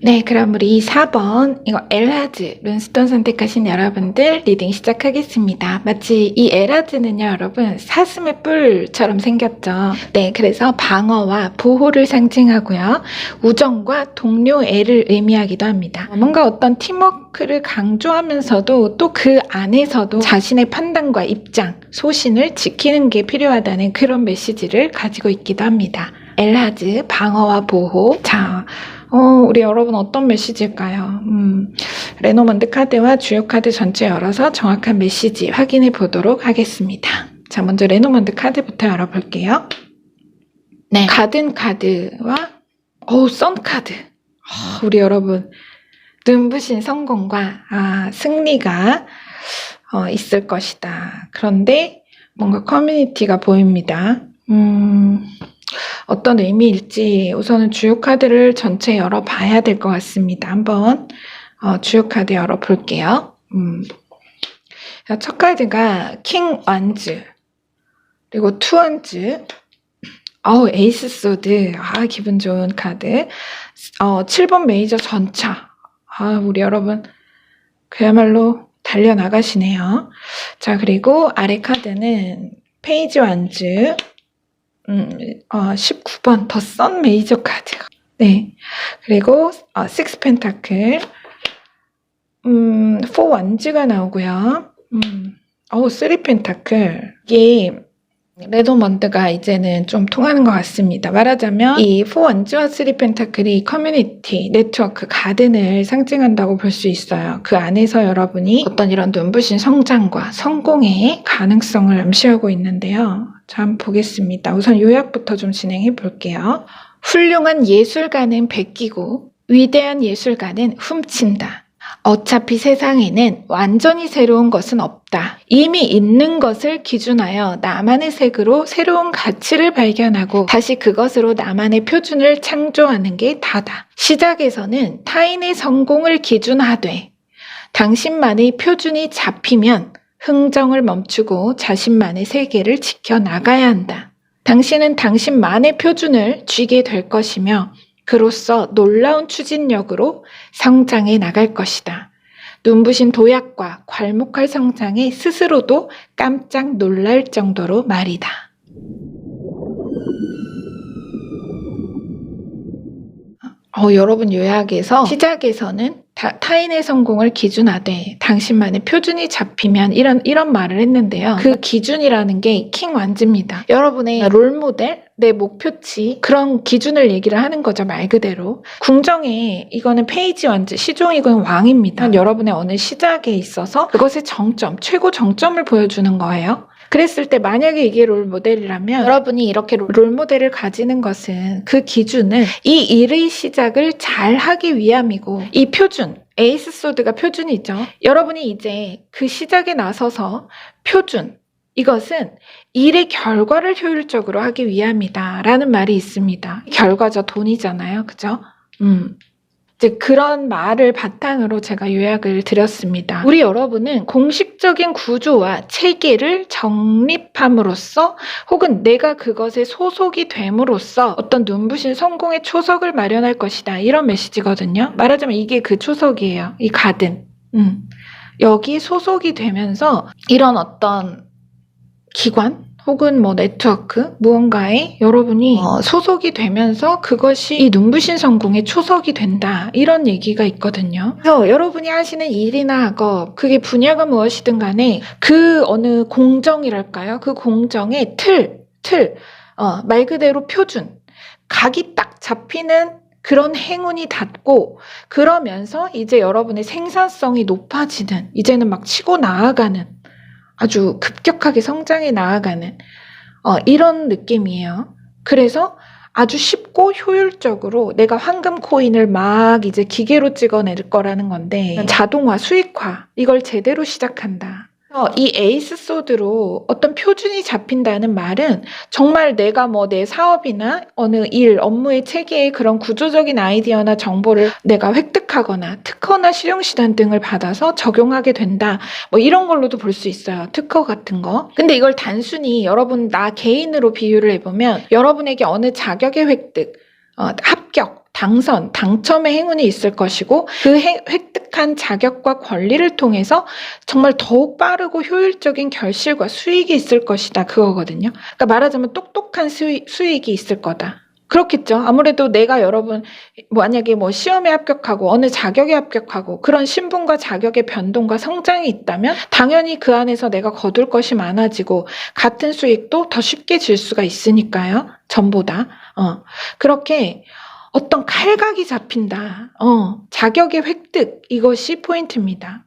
네, 그럼 우리 4번 이거 엘하즈 룬스톤 선택하신 여러분들 리딩 시작하겠습니다. 마치 이 엘하즈는요 여러분 사슴의 뿔처럼 생겼죠. 네, 그래서 방어와 보호를 상징하고요. 우정과 동료애를 의미하기도 합니다. 뭔가 어떤 팀워크를 강조하면서도 또 그 안에서도 자신의 판단과 입장, 소신을 지키는 게 필요하다는 그런 메시지를 가지고 있기도 합니다. 엘하즈 방어와 보호. 자, 우리 여러분 어떤 메시지일까요? 레노먼드 카드와 주요 카드 전체 열어서 정확한 메시지 확인해 보도록 하겠습니다. 자, 먼저 레노먼드 카드부터 열어볼게요. 네, 가든 카드와 선 카드. 우리 여러분 눈부신 성공과 승리가 있을 것이다. 그런데 뭔가 커뮤니티가 보입니다. 어떤 의미일지 우선은 주요 카드를 전체 열어봐야 될 것 같습니다. 한번 주요 카드 열어볼게요. 첫 카드가 킹 완즈, 그리고 투 완즈, 에이스 소드, 기분 좋은 카드, 7번 메이저 전차, 우리 여러분 그야말로 달려나가시네요. 자, 그리고 아래 카드는 페이지 완즈, 19번 더 선 메이저 카드. 네. 그리고 6 펜타클, 4 완즈가 나오고요. 3 펜타클. 이게 레노먼드가 이제는 좀 통하는 것 같습니다. 말하자면 이 4 완즈와 3 펜타클이 커뮤니티, 네트워크, 가든을 상징한다고 볼 수 있어요. 그 안에서 여러분이 어떤 이런 눈부신 성장과 성공의 가능성을 암시하고 있는데요. 자, 한번 보겠습니다. 우선 요약부터 좀 진행해 볼게요. 훌륭한 예술가는 베끼고 위대한 예술가는 훔친다. 어차피 세상에는 완전히 새로운 것은 없다. 이미 있는 것을 기준하여 나만의 색으로 새로운 가치를 발견하고 다시 그것으로 나만의 표준을 창조하는 게 다다. 시작에서는 타인의 성공을 기준하되 당신만의 표준이 잡히면 흥정을 멈추고 자신만의 세계를 지켜나가야 한다. 당신은 당신만의 표준을 쥐게 될 것이며 그로써 놀라운 추진력으로 성장해 나갈 것이다. 눈부신 도약과 괄목할 성장에 스스로도 깜짝 놀랄 정도로 말이다. 여러분 요약에서 시작에서는 타인의 성공을 기준하되 당신만의 표준이 잡히면 이런 말을 했는데요. 그 기준이라는 게 킹 완즈입니다. 여러분의 롤모델, 내 목표치 그런 기준을 얘기를 하는 거죠. 말 그대로. 궁정에 이거는 페이지 완즈, 시종이건 왕입니다. 여러분의 어느 시작에 있어서 그것의 정점, 최고 정점을 보여주는 거예요. 그랬을 때 만약에 이게 롤모델이라면 여러분이 이렇게 롤모델을 가지는 것은 그 기준은 이 일의 시작을 잘 하기 위함이고 이 표준, 에이스 소드가 표준이죠. 여러분이 이제 그 시작에 나서서 표준, 이것은 일의 결과를 효율적으로 하기 위함이다 라는 말이 있습니다. 결과죠. 돈이잖아요. 그죠? 이제 그런 말을 바탕으로 제가 요약을 드렸습니다. 우리 여러분은 공식적인 구조와 체계를 정립함으로써 혹은 내가 그것에 소속이 됨으로써 어떤 눈부신 성공의 초석을 마련할 것이다. 이런 메시지거든요. 말하자면 이게 그 초석이에요. 이 가든. 여기 소속이 되면서 이런 어떤 기관 혹은 뭐 네트워크 무언가에 여러분이 소속이 되면서 그것이 이 눈부신 성공의 초석이 된다. 이런 얘기가 있거든요. 그래서 여러분이 하시는 일이나 학업, 그게 분야가 무엇이든 간에 그 어느 공정이랄까요? 그 공정의 말 그대로 표준, 각이 딱 잡히는 그런 행운이 닿고 그러면서 이제 여러분의 생산성이 높아지는, 이제는 막 치고 나아가는, 아주 급격하게 성장해 나아가는 이런 느낌이에요. 그래서 아주 쉽고 효율적으로 내가 황금 코인을 막 이제 기계로 찍어낼 거라는 건데 자동화, 수익화 이걸 제대로 시작한다. 이 에이스 소드로 어떤 표준이 잡힌다는 말은 정말 내가 뭐 내 사업이나 어느 일, 업무의 체계의 그런 구조적인 아이디어나 정보를 내가 획득하거나 특허나 실용시단 등을 받아서 적용하게 된다. 뭐 이런 걸로도 볼 수 있어요. 특허 같은 거. 근데 이걸 단순히 여러분 나 개인으로 비유를 해보면 여러분에게 어느 자격의 획득, 합격, 당선, 당첨의 행운이 있을 것이고 그 획득한 자격과 권리를 통해서 정말 더욱 빠르고 효율적인 결실과 수익이 있을 것이다. 그거거든요. 그러니까 말하자면 똑똑한 수익이 있을 거다. 그렇겠죠. 아무래도 내가 여러분 만약에 뭐 시험에 합격하고 어느 자격에 합격하고 그런 신분과 자격의 변동과 성장이 있다면 당연히 그 안에서 내가 거둘 것이 많아지고 같은 수익도 더 쉽게 질 수가 있으니까요. 전보다. 그렇게 어떤 칼각이 잡힌다. 자격의 획득, 이것이 포인트입니다.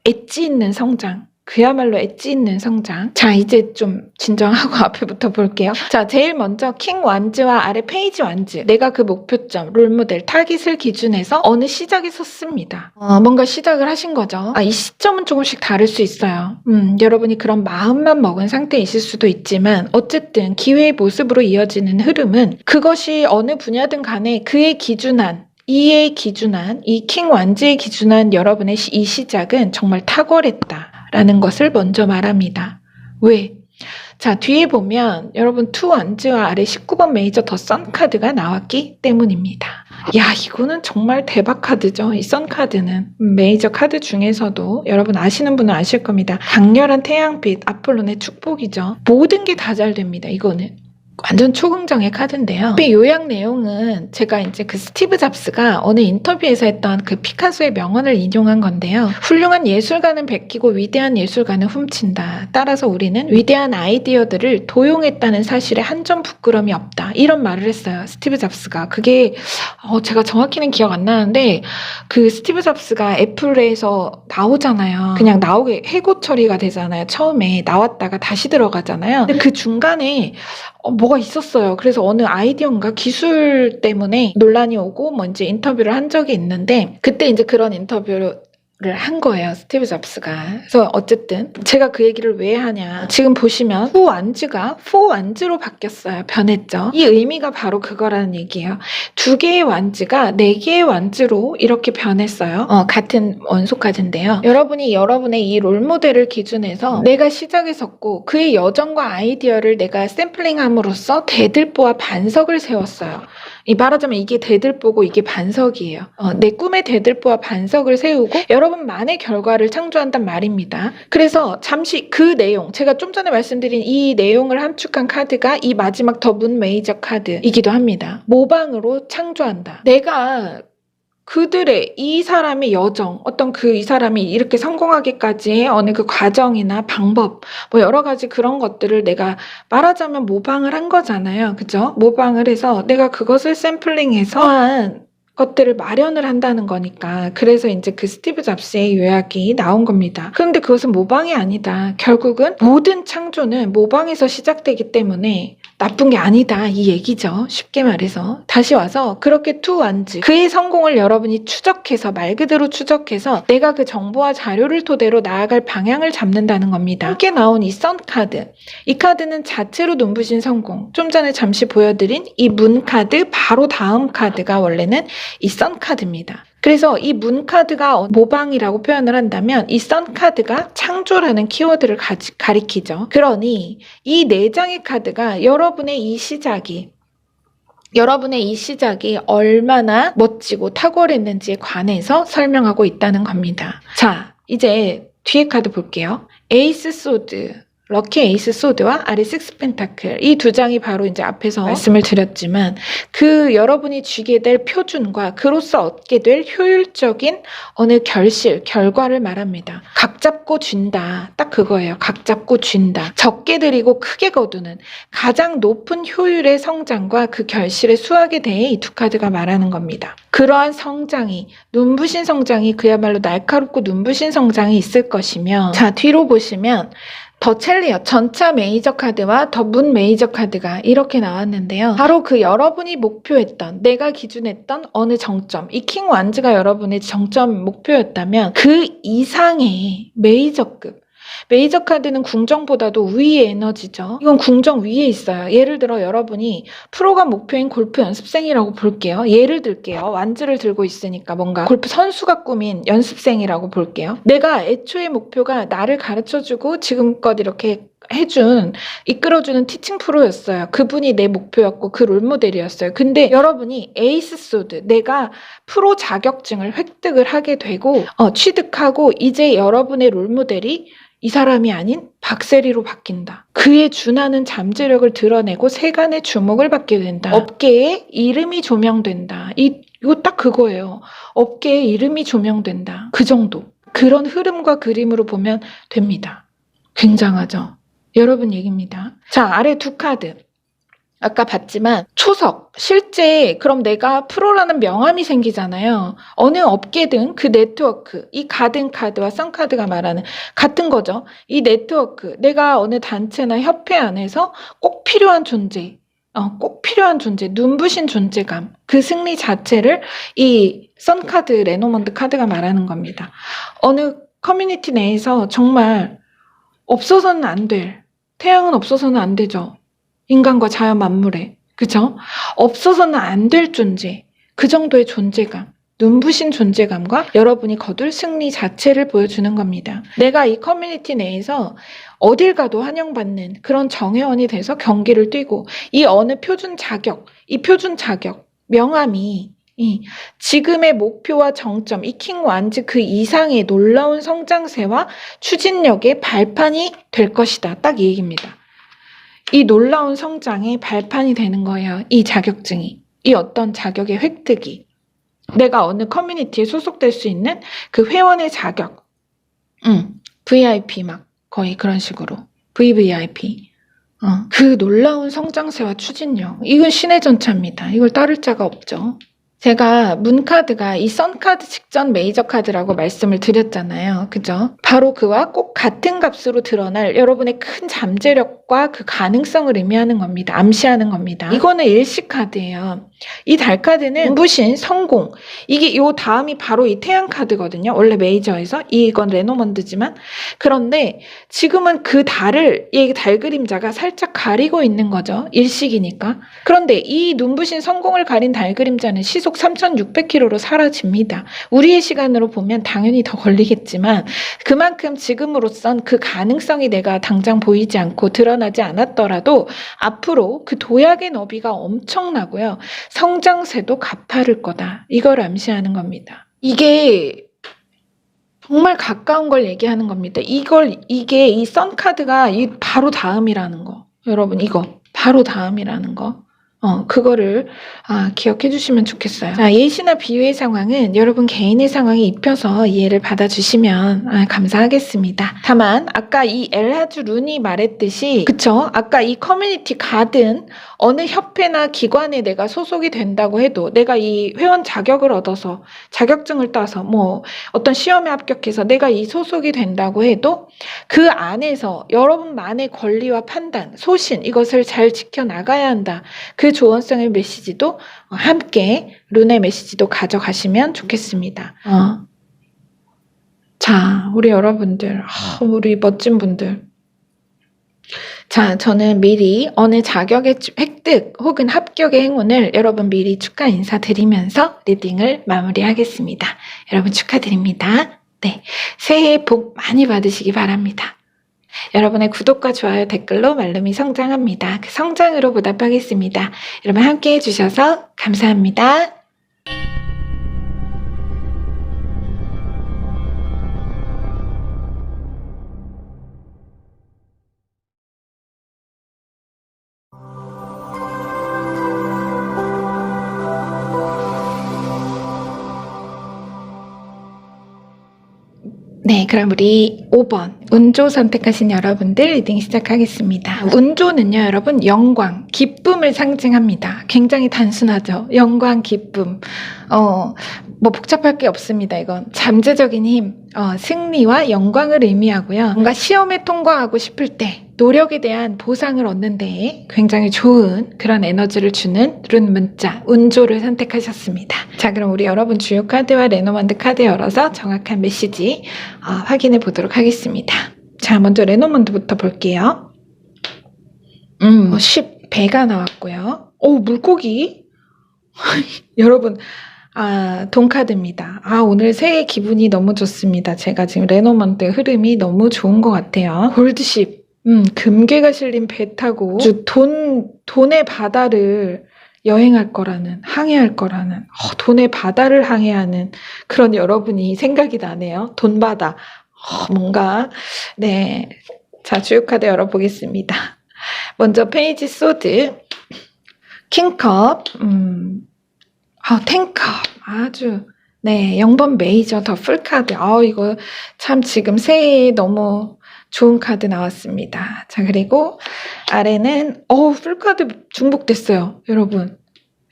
엣지 있는 성장. 그야말로 엣지 있는 성장. 자, 이제 좀 진정하고 앞에부터 볼게요. 자, 제일 먼저 킹 완즈와 아래 페이지 완즈. 내가 그 목표점, 롤모델, 타깃을 기준해서 어느 시작에 섰습니다. 뭔가 시작을 하신 거죠. 이 시점은 조금씩 다를 수 있어요. 여러분이 그런 마음만 먹은 상태이실 수도 있지만 어쨌든 기회의 모습으로 이어지는 흐름은 그것이 어느 분야든 간에 그의 기준한 이에 기준한, 이 킹 완즈에 기준한 여러분의 이 시작은 정말 탁월했다라는 것을 먼저 말합니다. 왜? 자, 뒤에 보면 여러분 투 완즈와 아래 19번 메이저 더 선 카드가 나왔기 때문입니다. 야, 이거는 정말 대박 카드죠. 이 선 카드는 메이저 카드 중에서도 여러분 아시는 분은 아실 겁니다. 강렬한 태양빛, 아폴론의 축복이죠. 모든 게 다 잘 됩니다. 이거는. 완전 초긍정의 카드인데요. 요약 내용은 제가 이제 그 스티브 잡스가 어느 인터뷰에서 했던 그 피카소의 명언을 인용한 건데요. 훌륭한 예술가는 베끼고 위대한 예술가는 훔친다. 따라서 우리는 위대한 아이디어들을 도용했다는 사실에 한 점 부끄럼이 없다. 이런 말을 했어요. 스티브 잡스가. 그게 제가 정확히는 기억 안 나는데 그 스티브 잡스가 애플에서 나오잖아요. 그냥 나오게 해고 처리가 되잖아요. 처음에 나왔다가 다시 들어가잖아요. 근데 그 중간에 뭐가 있었어요. 그래서 어느 아이디어인가 기술 때문에 논란이 오고 뭐 이제 인터뷰를 한 적이 있는데 그때 이제 그런 인터뷰를 한 거예요. 스티브 잡스가. 그래서 어쨌든 제가 그 얘기를 왜 하냐. 지금 보시면 투 완즈가 포 완즈로 바뀌었어요. 변했죠. 이 의미가 바로 그거라는 얘기예요. 2개의 완즈가 4개의 완즈로 이렇게 변했어요. 같은 원소 카드인데요. 여러분이 여러분의 이 롤모델을 기준해서 내가 시작에 섰고 그의 여정과 아이디어를 내가 샘플링함으로써 대들보와 반석을 세웠어요. 말하자면 이게 대들보고 이게 반석이에요. 내 꿈의 대들보와 반석을 세우고 여러분만의 결과를 창조한단 말입니다. 그래서 잠시 그 내용, 제가 좀 전에 말씀드린 이 내용을 함축한 카드가 이 마지막 더 문 메이저 카드이기도 합니다. 모방으로 창조한다. 내가 그들의 이 사람의 여정, 어떤 이 사람이 이렇게 성공하기까지의 어느 그 과정이나 방법, 뭐 여러 가지 그런 것들을 내가 말하자면 모방을 한 거잖아요. 그죠? 모방을 해서 내가 그것을 샘플링해서 한 것들을 마련을 한다는 거니까. 그래서 이제 그 스티브 잡스의 요약이 나온 겁니다. 그런데 그것은 모방이 아니다. 결국은 모든 창조는 모방에서 시작되기 때문에 나쁜 게 아니다 이 얘기죠. 쉽게 말해서. 다시 와서 그렇게 투 완즈, 그의 성공을 여러분이 추적해서 말 그대로 추적해서 내가 그 정보와 자료를 토대로 나아갈 방향을 잡는다는 겁니다. 함께 나온 이 선 카드, 이 카드는 자체로 눈부신 성공, 좀 전에 잠시 보여드린 이 문 카드 바로 다음 카드가 원래는 이 선카드입니다. 그래서 이 문카드가 모방이라고 표현을 한다면 이 선카드가 창조라는 키워드를 가리키죠. 그러니 이 4장의 카드가 여러분의 이 시작이 얼마나 멋지고 탁월했는지에 관해서 설명하고 있다는 겁니다. 자, 이제 뒤에 카드 볼게요. 에이스 소드, 럭키 에이스 소드와 아래 식스 펜타클, 이 2장이 바로 이제 앞에서 말씀을 드렸지만 그 여러분이 쥐게 될 표준과 그로써 얻게 될 효율적인 어느 결과를 말합니다. 각 잡고 쥔다. 딱 그거예요. 각 잡고 쥔다. 적게 들이고 크게 거두는 가장 높은 효율의 성장과 그 결실의 수확에 대해 이 2카드가 말하는 겁니다. 그러한 성장이, 눈부신 성장이, 그야말로 날카롭고 눈부신 성장이 있을 것이며, 자, 뒤로 보시면 더 첼리엇 전차 메이저 카드와 더 문 메이저 카드가 이렇게 나왔는데요. 바로 그 여러분이 목표했던, 내가 기준했던 어느 정점, 이 킹 완즈가 여러분의 정점 목표였다면 그 이상의 메이저 카드는 궁정보다도 위의 에너지죠. 이건 궁정 위에 있어요. 예를 들어 여러분이 프로가 목표인 골프 연습생이라고 볼게요. 예를 들게요. 완즈를 들고 있으니까 뭔가 골프 선수가 꾸민 연습생이라고 볼게요. 내가 애초에 목표가 나를 가르쳐주고 지금껏 이렇게 이끌어주는 티칭 프로였어요. 그분이 내 목표였고 그 롤모델이었어요. 근데 여러분이 에이스 소드, 내가 프로 자격증을 획득을 하게 되고 취득하고 이제 여러분의 롤모델이 이 사람이 아닌 박세리로 바뀐다. 그의 준하는 잠재력을 드러내고 세간의 주목을 받게 된다. 업계에 이름이 조명된다. 이거 딱 그거예요. 업계에 이름이 조명된다. 그 정도. 그런 흐름과 그림으로 보면 됩니다. 굉장하죠? 여러분 얘기입니다. 자, 아래 2카드. 아까 봤지만 초석, 실제 그럼 내가 프로라는 명함이 생기잖아요. 어느 업계든 그 네트워크, 이 가든 카드와 선카드가 말하는 같은 거죠. 이 네트워크, 내가 어느 단체나 협회 안에서 꼭 필요한 존재, 눈부신 존재감, 그 승리 자체를 이 선카드, 레노먼드 카드가 말하는 겁니다. 어느 커뮤니티 내에서 정말 없어서는 안 될, 태양은 없어서는 안 되죠. 인간과 자연 만물에. 그죠? 없어서는 안 될 존재. 그 정도의 존재감. 눈부신 존재감과 여러분이 거둘 승리 자체를 보여주는 겁니다. 내가 이 커뮤니티 내에서 어딜 가도 환영받는 그런 정회원이 돼서 경기를 뛰고 이 어느 표준 자격, 명함이 지금의 목표와 정점, 이 킹 완즈 그 이상의 놀라운 성장세와 추진력의 발판이 될 것이다. 딱 이 얘기입니다. 이 놀라운 성장의 발판이 되는 거예요. 이 자격증이. 이 어떤 자격의 획득이. 내가 어느 커뮤니티에 소속될 수 있는 그 회원의 자격. VIP 막 거의 그런 식으로. VVIP. 그 놀라운 성장세와 추진력. 이건 신의 전차입니다. 이걸 따를 자가 없죠. 제가 문카드가 이 선카드 직전 메이저 카드라고 말씀을 드렸잖아요. 그죠? 바로 그와 꼭 같은 값으로 드러날 여러분의 큰 잠재력과 그 가능성을 의미하는 겁니다. 암시하는 겁니다. 이거는 일시 카드예요. 이 달 카드는 눈부신 성공. 이게 요 다음이 바로 이 태양 카드거든요. 원래 메이저에서. 이건 레노먼드지만. 그런데 지금은 그 달을, 이 달 그림자가 살짝 가리고 있는 거죠. 일식이니까. 그런데 이 눈부신 성공을 가린 달 그림자는 시속 3,600km로 사라집니다. 우리의 시간으로 보면 당연히 더 걸리겠지만 그만큼 지금으로선 그 가능성이 내가 당장 보이지 않고 드러나지 않았더라도 앞으로 그 도약의 너비가 엄청나고요. 성장세도 가파를 거다. 이걸 암시하는 겁니다. 이게 정말 가까운 걸 얘기하는 겁니다. 이게 이 선카드가 바로 다음이라는 거. 여러분 이거 바로 다음이라는 거. 그거를 기억해 주시면 좋겠어요. 자, 예시나 비유의 상황은 여러분 개인의 상황에 입혀서 이해를 받아주시면 감사하겠습니다. 다만 아까 이 엘하주 룬이 말했듯이 그쵸? 아까 이 커뮤니티 가든 어느 협회나 기관에 내가 소속이 된다고 해도 내가 이 회원 자격을 얻어서 자격증을 따서 뭐 어떤 시험에 합격해서 내가 이 소속이 된다고 해도 그 안에서 여러분만의 권리와 판단, 소신 이것을 잘 지켜나가야 한다. 그 조언성의 메시지도 함께 룬의 메시지도 가져가시면 좋겠습니다. 자, 우리 여러분들, 우리 멋진 분들. 자, 저는 미리 어느 자격의 획득 혹은 합격의 행운을 여러분 미리 축하 인사드리면서 리딩을 마무리하겠습니다. 여러분 축하드립니다. 네, 새해 복 많이 받으시기 바랍니다. 여러분의 구독과 좋아요, 댓글로 말름이 성장합니다. 그 성장으로 보답하겠습니다. 여러분 함께 해주셔서 감사합니다. 네, 그럼 우리 5번 운조 선택하신 여러분들 리딩 시작하겠습니다. 운조는요, 여러분 영광, 기쁨을 상징합니다. 굉장히 단순하죠. 영광, 기쁨. 뭐 복잡할 게 없습니다. 이건 잠재적인 힘, 승리와 영광을 의미하고요. 뭔가 시험에 통과하고 싶을 때 노력에 대한 보상을 얻는 데에 굉장히 좋은 그런 에너지를 주는 룬 문자 운조를 선택하셨습니다. 자, 그럼 우리 여러분 주요 카드와 레노먼드 카드 열어서 정확한 메시지 확인해 보도록 하겠습니다. 자, 먼저 레노먼드부터 볼게요. 10배가 나왔고요. 오, 물고기. 여러분, 돈카드입니다. 오늘 새해 기분이 너무 좋습니다. 제가 지금 레노먼드 흐름이 너무 좋은 것 같아요. 골드십. 금괴가 실린 배 타고 아주 돈의 바다를 여행할 거라는, 항해할 거라는, 돈의 바다를 항해하는 그런 여러분이 생각이 나네요. 돈바다. 뭔가, 네. 자, 주요 카드 열어보겠습니다. 먼저 페이지 소드, 킹컵, 탱컵. 아주, 네. 0번 메이저 더 풀카드. 이거 참 지금 새해에 너무 좋은 카드 나왔습니다. 자, 그리고 아래는 풀카드 중복됐어요. 여러분.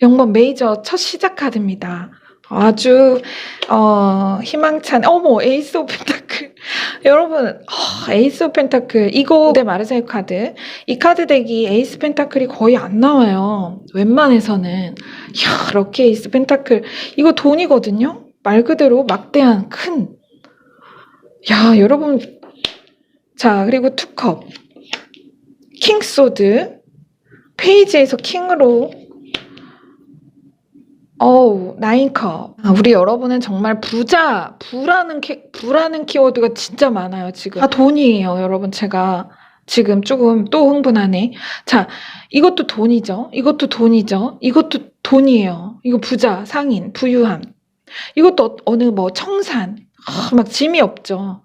0번 메이저 첫 시작 카드입니다. 아주 희망찬 에이스 오브 펜타클. 여러분, 에이스 오브 펜타클 이거 네 마르세유 카드. 이 카드 덱이 에이스 펜타클이 거의 안 나와요. 웬만해서는. 럭키 에이스 펜타클 이거 돈이거든요. 말 그대로 막대한 큰. 여러분. 자, 그리고 투컵, 킹소드, 페이지에서 킹으로, 나인컵. 우리 여러분은 정말 부라는 키워드가 진짜 많아요, 지금. 돈이에요, 여러분. 제가 지금 조금 또 흥분하네. 자, 이것도 돈이죠. 이것도 돈이죠. 이것도 돈이에요. 이거 부자, 상인, 부유함. 이것도 어느 청산. 막 짐이 없죠.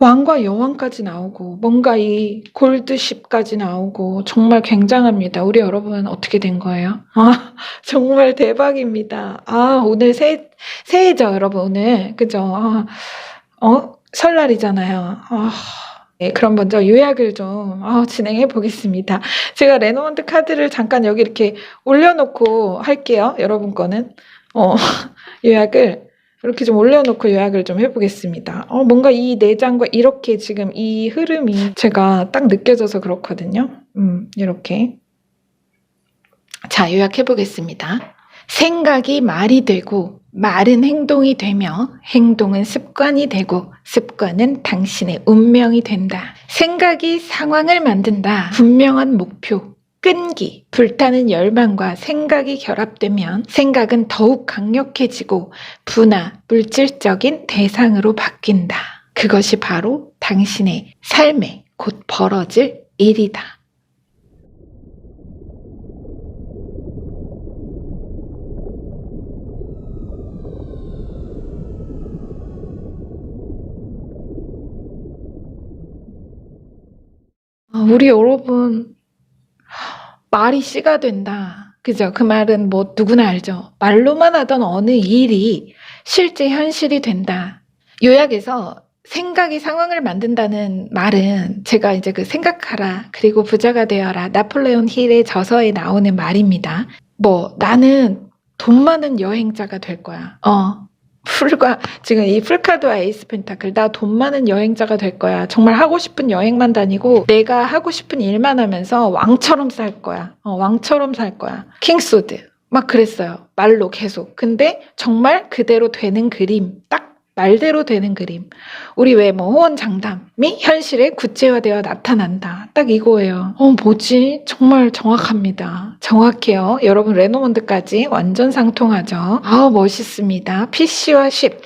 왕과 여왕까지 나오고 뭔가 이 골드십까지 나오고 정말 굉장합니다. 우리 여러분 어떻게 된 거예요? 정말 대박입니다. 오늘 새해죠, 여러분. 오늘 그죠? 설날이잖아요. 네, 그럼 먼저 요약을 좀 진행해 보겠습니다. 제가 레노먼드 카드를 잠깐 여기 이렇게 올려놓고 할게요. 여러분 거는 요약을 이렇게 좀 올려놓고 요약을 좀 해보겠습니다. 뭔가 이 내장과 이렇게 지금 이 흐름이 제가 딱 느껴져서 그렇거든요. 이렇게. 자, 요약해보겠습니다. 생각이 말이 되고, 말은 행동이 되며, 행동은 습관이 되고, 습관은 당신의 운명이 된다. 생각이 상황을 만든다. 분명한 목표. 끈기, 불타는 열망과 생각이 결합되면 생각은 더욱 강력해지고 분화, 물질적인 대상으로 바뀐다. 그것이 바로 당신의 삶에 곧 벌어질 일이다. 우리 여러분, 말이 씨가 된다. 그죠? 그 말은 뭐 누구나 알죠. 말로만 하던 어느 일이 실제 현실이 된다. 요약해서 생각이 상황을 만든다는 말은 제가 이제 그 생각하라 그리고 부자가 되어라 나폴레온 힐의 저서에 나오는 말입니다. 나는 돈 많은 여행자가 될 거야. 지금 이 풀카드와 에이스 펜타클 나 돈 많은 여행자가 될 거야. 정말 하고 싶은 여행만 다니고 내가 하고 싶은 일만 하면서 왕처럼 살 거야. 왕처럼 살 거야. 킹소드 막 그랬어요. 말로 계속. 근데 정말 그대로 되는 그림 딱 말대로 되는 그림. 우리 왜 뭐 호언장담이 현실에 구체화되어 나타난다. 딱 이거예요. 뭐지? 정말 정확합니다. 정확해요. 여러분 레노몬드까지 완전 상통하죠. 멋있습니다. PC와 10.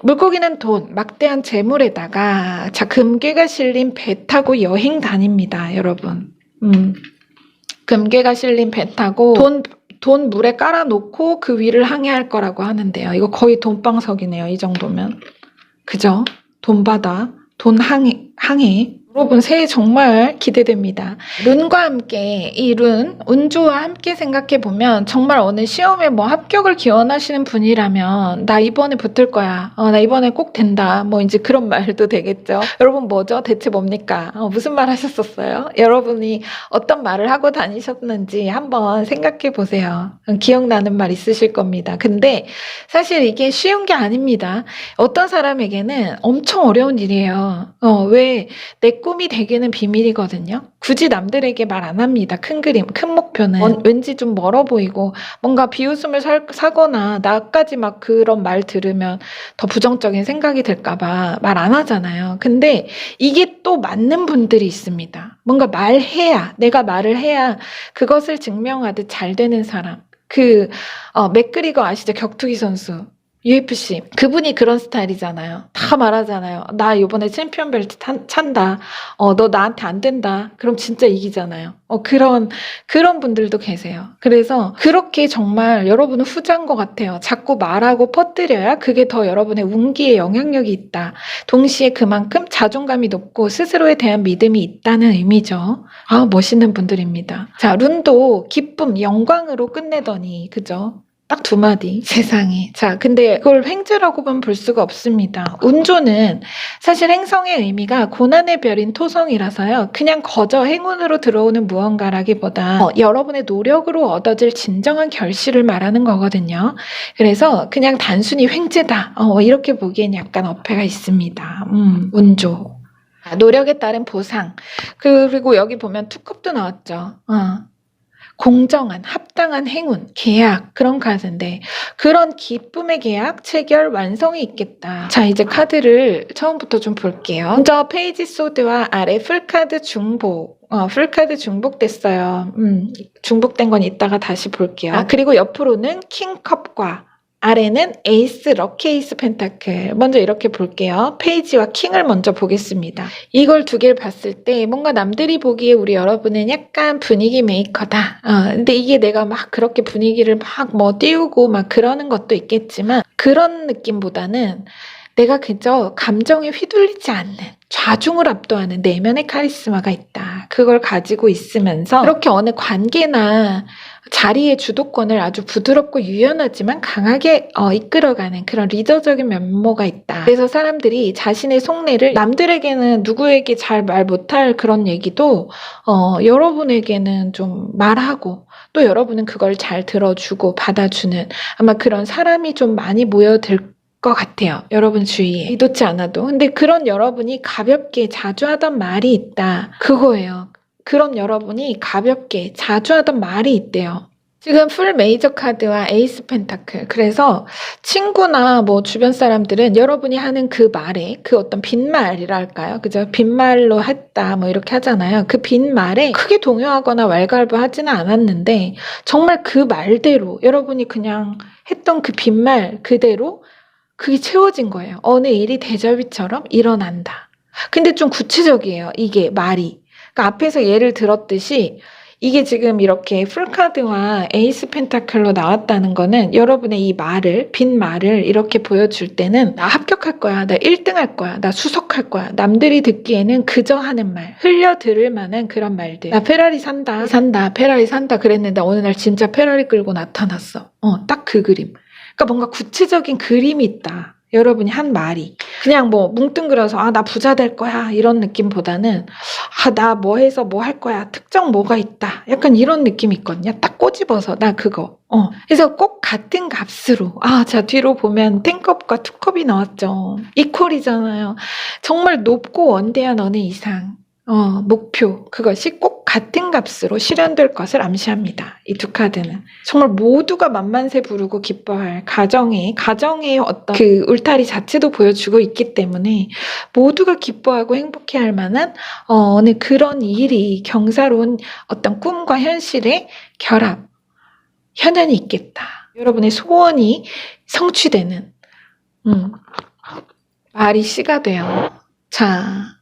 물고기는 돈, 막대한 재물에다가 금괴가 실린 배 타고 여행 다닙니다. 여러분. 금괴가 실린 배 타고 돈 물에 깔아놓고 그 위를 항해할 거라고 하는데요. 이거 거의 돈방석이네요. 이 정도면. 그죠? 돈바다, 돈 항해. 여러분 새해 정말 기대됩니다. 룬과 함께 이 룬, 운주와 함께 생각해보면 정말 어느 시험에 뭐 합격을 기원하시는 분이라면 나 이번에 붙을 거야. 나 이번에 꼭 된다. 뭐 이제 그런 말도 되겠죠. 여러분 뭐죠? 대체 뭡니까? 무슨 말 하셨었어요? 여러분이 어떤 말을 하고 다니셨는지 한번 생각해보세요. 기억나는 말 있으실 겁니다. 근데 사실 이게 쉬운 게 아닙니다. 어떤 사람에게는 엄청 어려운 일이에요. 왜 내 꿈이 되기는 비밀이거든요. 굳이 남들에게 말 안 합니다. 큰 그림, 큰 목표는 왠지 좀 멀어 보이고 뭔가 비웃음을 사거나 나까지 막 그런 말 들으면 더 부정적인 생각이 들까봐 말 안 하잖아요. 근데 이게 또 맞는 분들이 있습니다. 뭔가 말해야, 내가 말을 해야 그것을 증명하듯 잘 되는 사람. 맥그리거 아시죠? 격투기 선수. UFC 그분이 그런 스타일이잖아요. 다 말하잖아요. 나 이번에 챔피언 벨트 찬다. 너 나한테 안 된다. 그럼 진짜 이기잖아요. 그런 분들도 계세요. 그래서 그렇게 정말 여러분은 후자인 것 같아요. 자꾸 말하고 퍼뜨려야 그게 더 여러분의 운기에 영향력이 있다. 동시에 그만큼 자존감이 높고 스스로에 대한 믿음이 있다는 의미죠. 멋있는 분들입니다. 자, 룬도 기쁨, 영광으로 끝내더니 그죠? 딱 두 마디. 세상에. 자, 근데 그걸 횡재라고만 볼 수가 없습니다. 운조는 사실 행성의 의미가 고난의 별인 토성이라서요. 그냥 거저 행운으로 들어오는 무언가라기보다 여러분의 노력으로 얻어질 진정한 결실을 말하는 거거든요. 그래서 그냥 단순히 횡재다. 이렇게 보기엔 약간 어폐가 있습니다. 운조. 노력에 따른 보상. 그리고 여기 보면 투컵도 나왔죠. 공정한, 합당한 행운, 계약 그런 카드인데 그런 기쁨의 계약, 체결, 완성이 있겠다. 자, 이제 카드를 처음부터 좀 볼게요. 먼저 페이지 소드와 아래 풀카드 중복. 풀카드 중복됐어요. 중복된 건 이따가 다시 볼게요. 그리고 옆으로는 킹컵과 아래는 에이스, 럭케이스 펜타클. 먼저 이렇게 볼게요. 페이지와 킹을 먼저 보겠습니다. 이걸 두 개를 봤을 때 뭔가 남들이 보기에 우리 여러분은 약간 분위기 메이커다. 근데 이게 내가 막 그렇게 분위기를 막 띄우고 막 그러는 것도 있겠지만 그런 느낌보다는 내가 그저 감정에 휘둘리지 않는 좌중을 압도하는 내면의 카리스마가 있다. 그걸 가지고 있으면서 이렇게 어느 관계나 자리의 주도권을 아주 부드럽고 유연하지만 강하게 이끌어가는 그런 리더적인 면모가 있다. 그래서 사람들이 자신의 속내를 남들에게는 누구에게 잘 말 못할 그런 얘기도 여러분에게는 좀 말하고 또 여러분은 그걸 잘 들어주고 받아주는 아마 그런 사람이 좀 많이 모여들 것 같아요. 여러분 주위에. 의도치 않아도. 근데 그런 여러분이 가볍게 자주 하던 말이 있다. 그거예요. 그런 여러분이 가볍게 자주 하던 말이 있대요. 지금 풀 메이저 카드와 에이스 펜타클. 그래서 친구나 뭐 주변 사람들은 여러분이 하는 그 말에 그 어떤 빈말이랄까요? 그죠? 빈말로 했다 뭐 이렇게 하잖아요. 그 빈말에 크게 동요하거나 왈가왈부하지는 않았는데 정말 그 말대로 여러분이 그냥 했던 그 빈말 그대로 그게 채워진 거예요. 어느 일이 데자뷰처럼 일어난다. 근데 좀 구체적이에요. 이게 말이. 그러니까 앞에서 예를 들었듯이 이게 지금 이렇게 풀카드와 에이스 펜타클로 나왔다는 거는 여러분의 이 말을, 빈 말을 이렇게 보여줄 때는 나 합격할 거야, 나 1등 할 거야, 나 수석할 거야. 남들이 듣기에는 그저 하는 말, 흘려 들을 만한 그런 말들. 나 페라리 산다, 페라리 산다 그랬는데 어느 날 진짜 페라리 끌고 나타났어. 딱 그 그림. 그러니까 뭔가 구체적인 그림이 있다. 여러분이 한 말이 그냥 뭐 뭉뚱그려서 나 부자 될 거야 이런 느낌보다는 나 뭐 해서 뭐 할 거야 특정 뭐가 있다 약간 이런 느낌이 있거든요. 딱 꼬집어서 나 그거 그래서 꼭 같은 값으로 자 뒤로 보면 10컵과 2컵이 나왔죠. 이퀄이잖아요. 정말 높고 원대한 어느 이상 목표 그것이 꼭 같은 값으로 실현될 것을 암시합니다. 이 두 카드는 정말 모두가 만만세 부르고 기뻐할 가정의 어떤 그 울타리 자체도 보여주고 있기 때문에 모두가 기뻐하고 행복해할 만한 어느 그런 일이 경사로운 어떤 꿈과 현실의 결합, 현현이 있겠다. 여러분의 소원이 성취되는 말이 씨가 돼요. 자,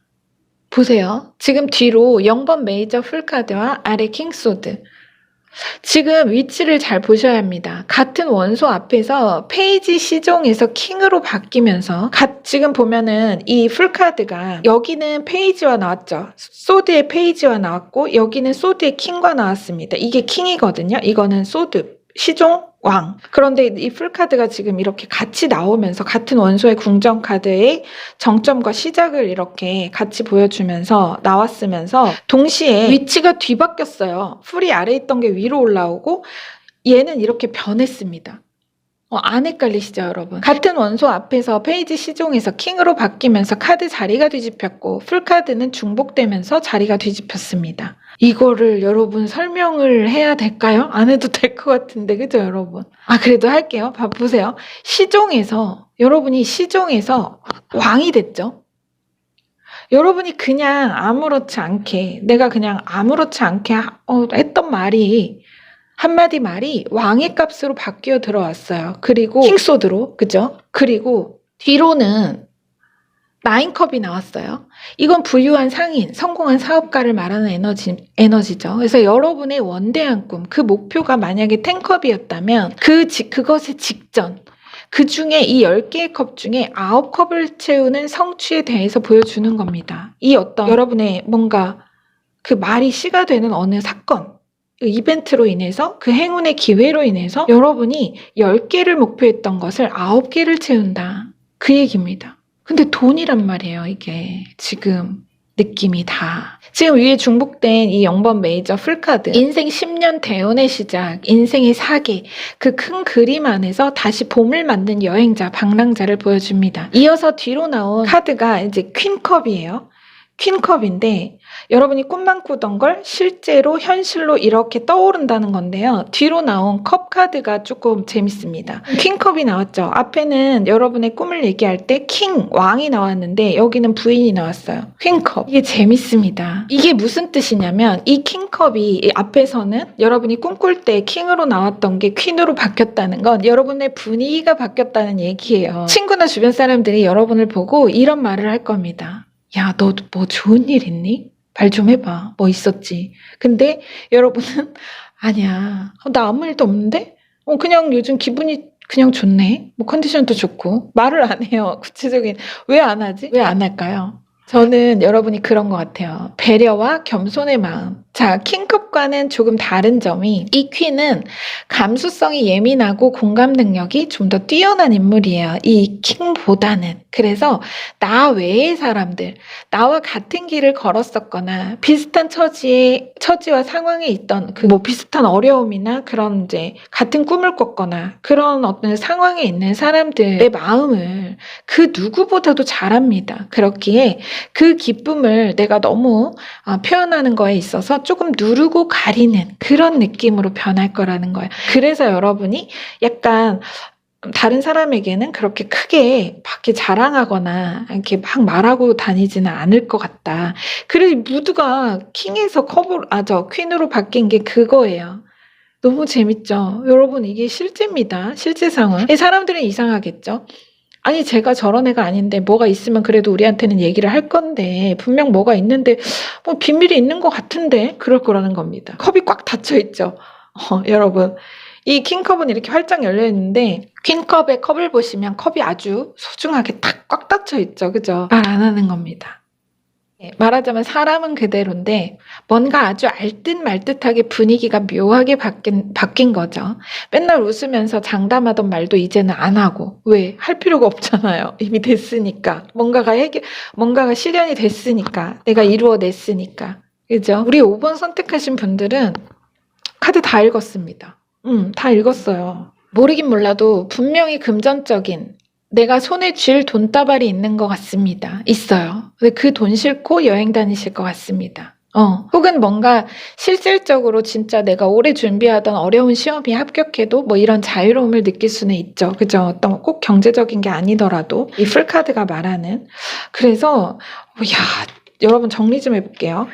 보세요. 지금 뒤로 0번 메이저 풀카드와 아래 킹소드. 지금 위치를 잘 보셔야 합니다. 같은 원소 앞에서 페이지 시종에서 킹으로 바뀌면서 지금 보면은 이 풀카드가 여기는 페이지와 나왔죠. 소드의 페이지와 나왔고 여기는 소드의 킹과 나왔습니다. 이게 킹이거든요. 이거는 소드, 시종, 왕. 그런데 이 풀카드가 지금 이렇게 같이 나오면서 같은 원소의 궁정카드의 정점과 시작을 이렇게 같이 보여주면서 나왔으면서 동시에 위치가 뒤바뀌었어요. 풀이 아래 있던 게 위로 올라오고 얘는 이렇게 변했습니다. 안 헷갈리시죠, 여러분? 같은 원소 앞에서 페이지 시종에서 킹으로 바뀌면서 카드 자리가 뒤집혔고 풀카드는 중복되면서 자리가 뒤집혔습니다. 이거를 여러분 설명을 해야 될까요? 안 해도 될 것 같은데, 그죠, 여러분? 그래도 할게요. 보세요. 여러분이 시종에서 왕이 됐죠? 여러분이 그냥 아무렇지 않게, 내가 그냥 아무렇지 않게 했던 말이, 한마디 말이 왕의 값으로 바뀌어 들어왔어요. 그리고 킹소드로, 그죠? 그리고 뒤로는 9컵이 나왔어요. 이건 부유한 상인, 성공한 사업가를 말하는 에너지죠. 그래서 여러분의 원대한 꿈, 그 목표가 만약에 10컵이었다면 그것의 직전, 그 중에 이 10개의 컵 중에 9컵을 채우는 성취에 대해서 보여주는 겁니다. 이 어떤 여러분의 뭔가 그 말이 씨가 되는 어느 사건, 이벤트로 인해서 그 행운의 기회로 인해서 여러분이 10개를 목표했던 것을 9개를 채운다. 그 얘기입니다. 근데 돈이란 말이에요, 이게. 지금 느낌이 다. 지금 위에 중복된 이 0번 메이저 풀카드. 인생 10년 대운의 시작, 인생의 사계, 그 큰 그림 안에서 다시 봄을 맞는 여행자, 방랑자를 보여줍니다. 이어서 뒤로 나온 카드가 이제 퀸컵이에요. 퀸컵인데 여러분이 꿈만 꾸던 걸 실제로 현실로 이렇게 떠오른다는 건데요. 뒤로 나온 컵 카드가 조금 재밌습니다. 퀸컵이 나왔죠. 앞에는 여러분의 꿈을 얘기할 때 킹, 왕이 나왔는데 여기는 부인이 나왔어요. 퀸컵. 이게 재밌습니다. 이게 무슨 뜻이냐면 이 킹컵이 앞에서는 여러분이 꿈꿀 때 킹으로 나왔던 게 퀸으로 바뀌었다는 건 여러분의 분위기가 바뀌었다는 얘기예요. 친구나 주변 사람들이 여러분을 보고 이런 말을 할 겁니다. 야, 너 뭐 좋은 일 있니? 말 좀 해봐. 뭐 있었지? 근데 여러분은 아니야. 나 아무 일도 없는데? 그냥 요즘 기분이 그냥 좋네. 뭐 컨디션도 좋고. 말을 안 해요. 구체적인. 왜 안 하지? 왜 안 할까요? 저는 여러분이 그런 것 같아요. 배려와 겸손의 마음. 자, 킹컵과는 조금 다른 점이 이 퀸은 감수성이 예민하고 공감 능력이 좀 더 뛰어난 인물이에요. 이 킹보다는. 그래서 나 외의 사람들, 나와 같은 길을 걸었었거나 비슷한 처지와 상황에 있던 뭐 비슷한 어려움이나 그런 이제 같은 꿈을 꿨거나 그런 어떤 상황에 있는 사람들의 마음을 그 누구보다도 잘 압니다. 그렇기에 그 기쁨을 내가 너무 표현하는 거에 있어서 조금 누르고 가리는 그런 느낌으로 변할 거라는 거예요. 그래서 여러분이 약간 다른 사람에게는 그렇게 크게 밖에 자랑하거나 이렇게 막 말하고 다니지는 않을 것 같다. 그래서 모두가 킹에서 퀸으로 바뀐 게 그거예요. 너무 재밌죠? 여러분, 이게 실제입니다. 실제 상황. 사람들은 이상하겠죠? 아니, 제가 저런 애가 아닌데 뭐가 있으면 그래도 우리한테는 얘기를 할 건데 분명 뭐가 있는데 뭐 비밀이 있는 것 같은데 그럴 거라는 겁니다. 컵이 꽉 닫혀있죠. 여러분, 이 킹컵은 이렇게 활짝 열려있는데 퀸컵의 컵을 보시면 컵이 아주 소중하게 딱 꽉 닫혀있죠. 그죠? 말 안 하는 겁니다. 말하자면 사람은 그대로인데 뭔가 아주 알듯 말듯하게 분위기가 묘하게 바뀐 거죠. 맨날 웃으면서 장담하던 말도 이제는 안 하고. 왜? 할 필요가 없잖아요. 이미 됐으니까. 뭔가가 실현이 됐으니까. 내가 이루어냈으니까. 그죠? 우리 5번 선택하신 분들은 카드 다 읽었습니다. 다 읽었어요. 모르긴 몰라도 분명히 금전적인 내가 손에 쥘 돈다발이 있는 것 같습니다. 있어요. 근데 그 돈 싣고 여행 다니실 것 같습니다. 혹은 뭔가 실질적으로 진짜 내가 오래 준비하던 어려운 시험에 합격해도 뭐 이런 자유로움을 느낄 수는 있죠. 그죠? 어떤 꼭 경제적인 게 아니더라도 이 풀카드가 말하는. 그래서 여러분 정리 좀 해볼게요.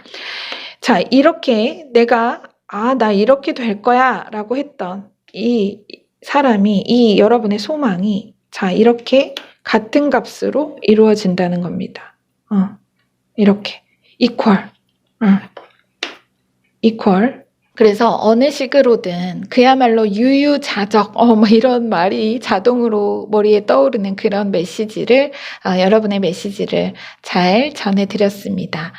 자, 이렇게 내가 나 이렇게 될 거야 라고 했던 이 사람이, 이 여러분의 소망이 자, 이렇게 같은 값으로 이루어진다는 겁니다. 이렇게 이퀄. 이퀄. 그래서 어느 식으로든 그야말로 유유자적 뭐 이런 말이 자동으로 머리에 떠오르는 그런 메시지를 여러분의 메시지를 잘 전해드렸습니다.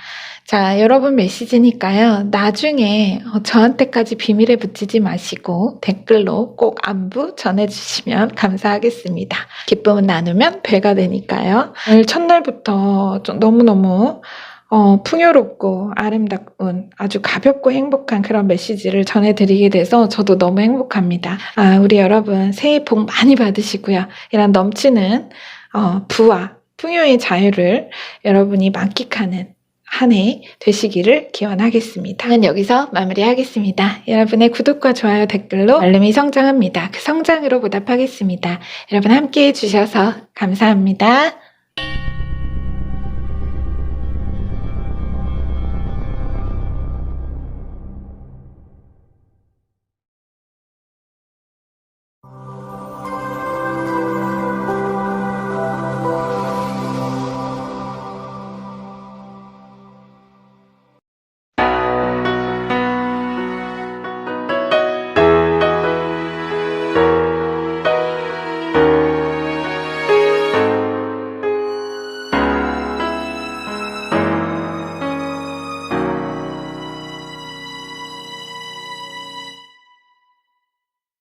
자, 여러분 메시지니까요. 나중에 저한테까지 비밀에 붙이지 마시고 댓글로 꼭 안부 전해주시면 감사하겠습니다. 기쁨은 나누면 배가 되니까요. 오늘 첫날부터 좀 너무너무 풍요롭고 아름다운 아주 가볍고 행복한 그런 메시지를 전해드리게 돼서 저도 너무 행복합니다. 우리 여러분 새해 복 많이 받으시고요. 이런 넘치는 부와 풍요의 자유를 여러분이 만끽하는 한 해 되시기를 기원하겠습니다. 저는 여기서 마무리하겠습니다. 여러분의 구독과 좋아요 댓글로 알림이 성장합니다. 그 성장으로 보답하겠습니다. 여러분 함께해 주셔서 감사합니다.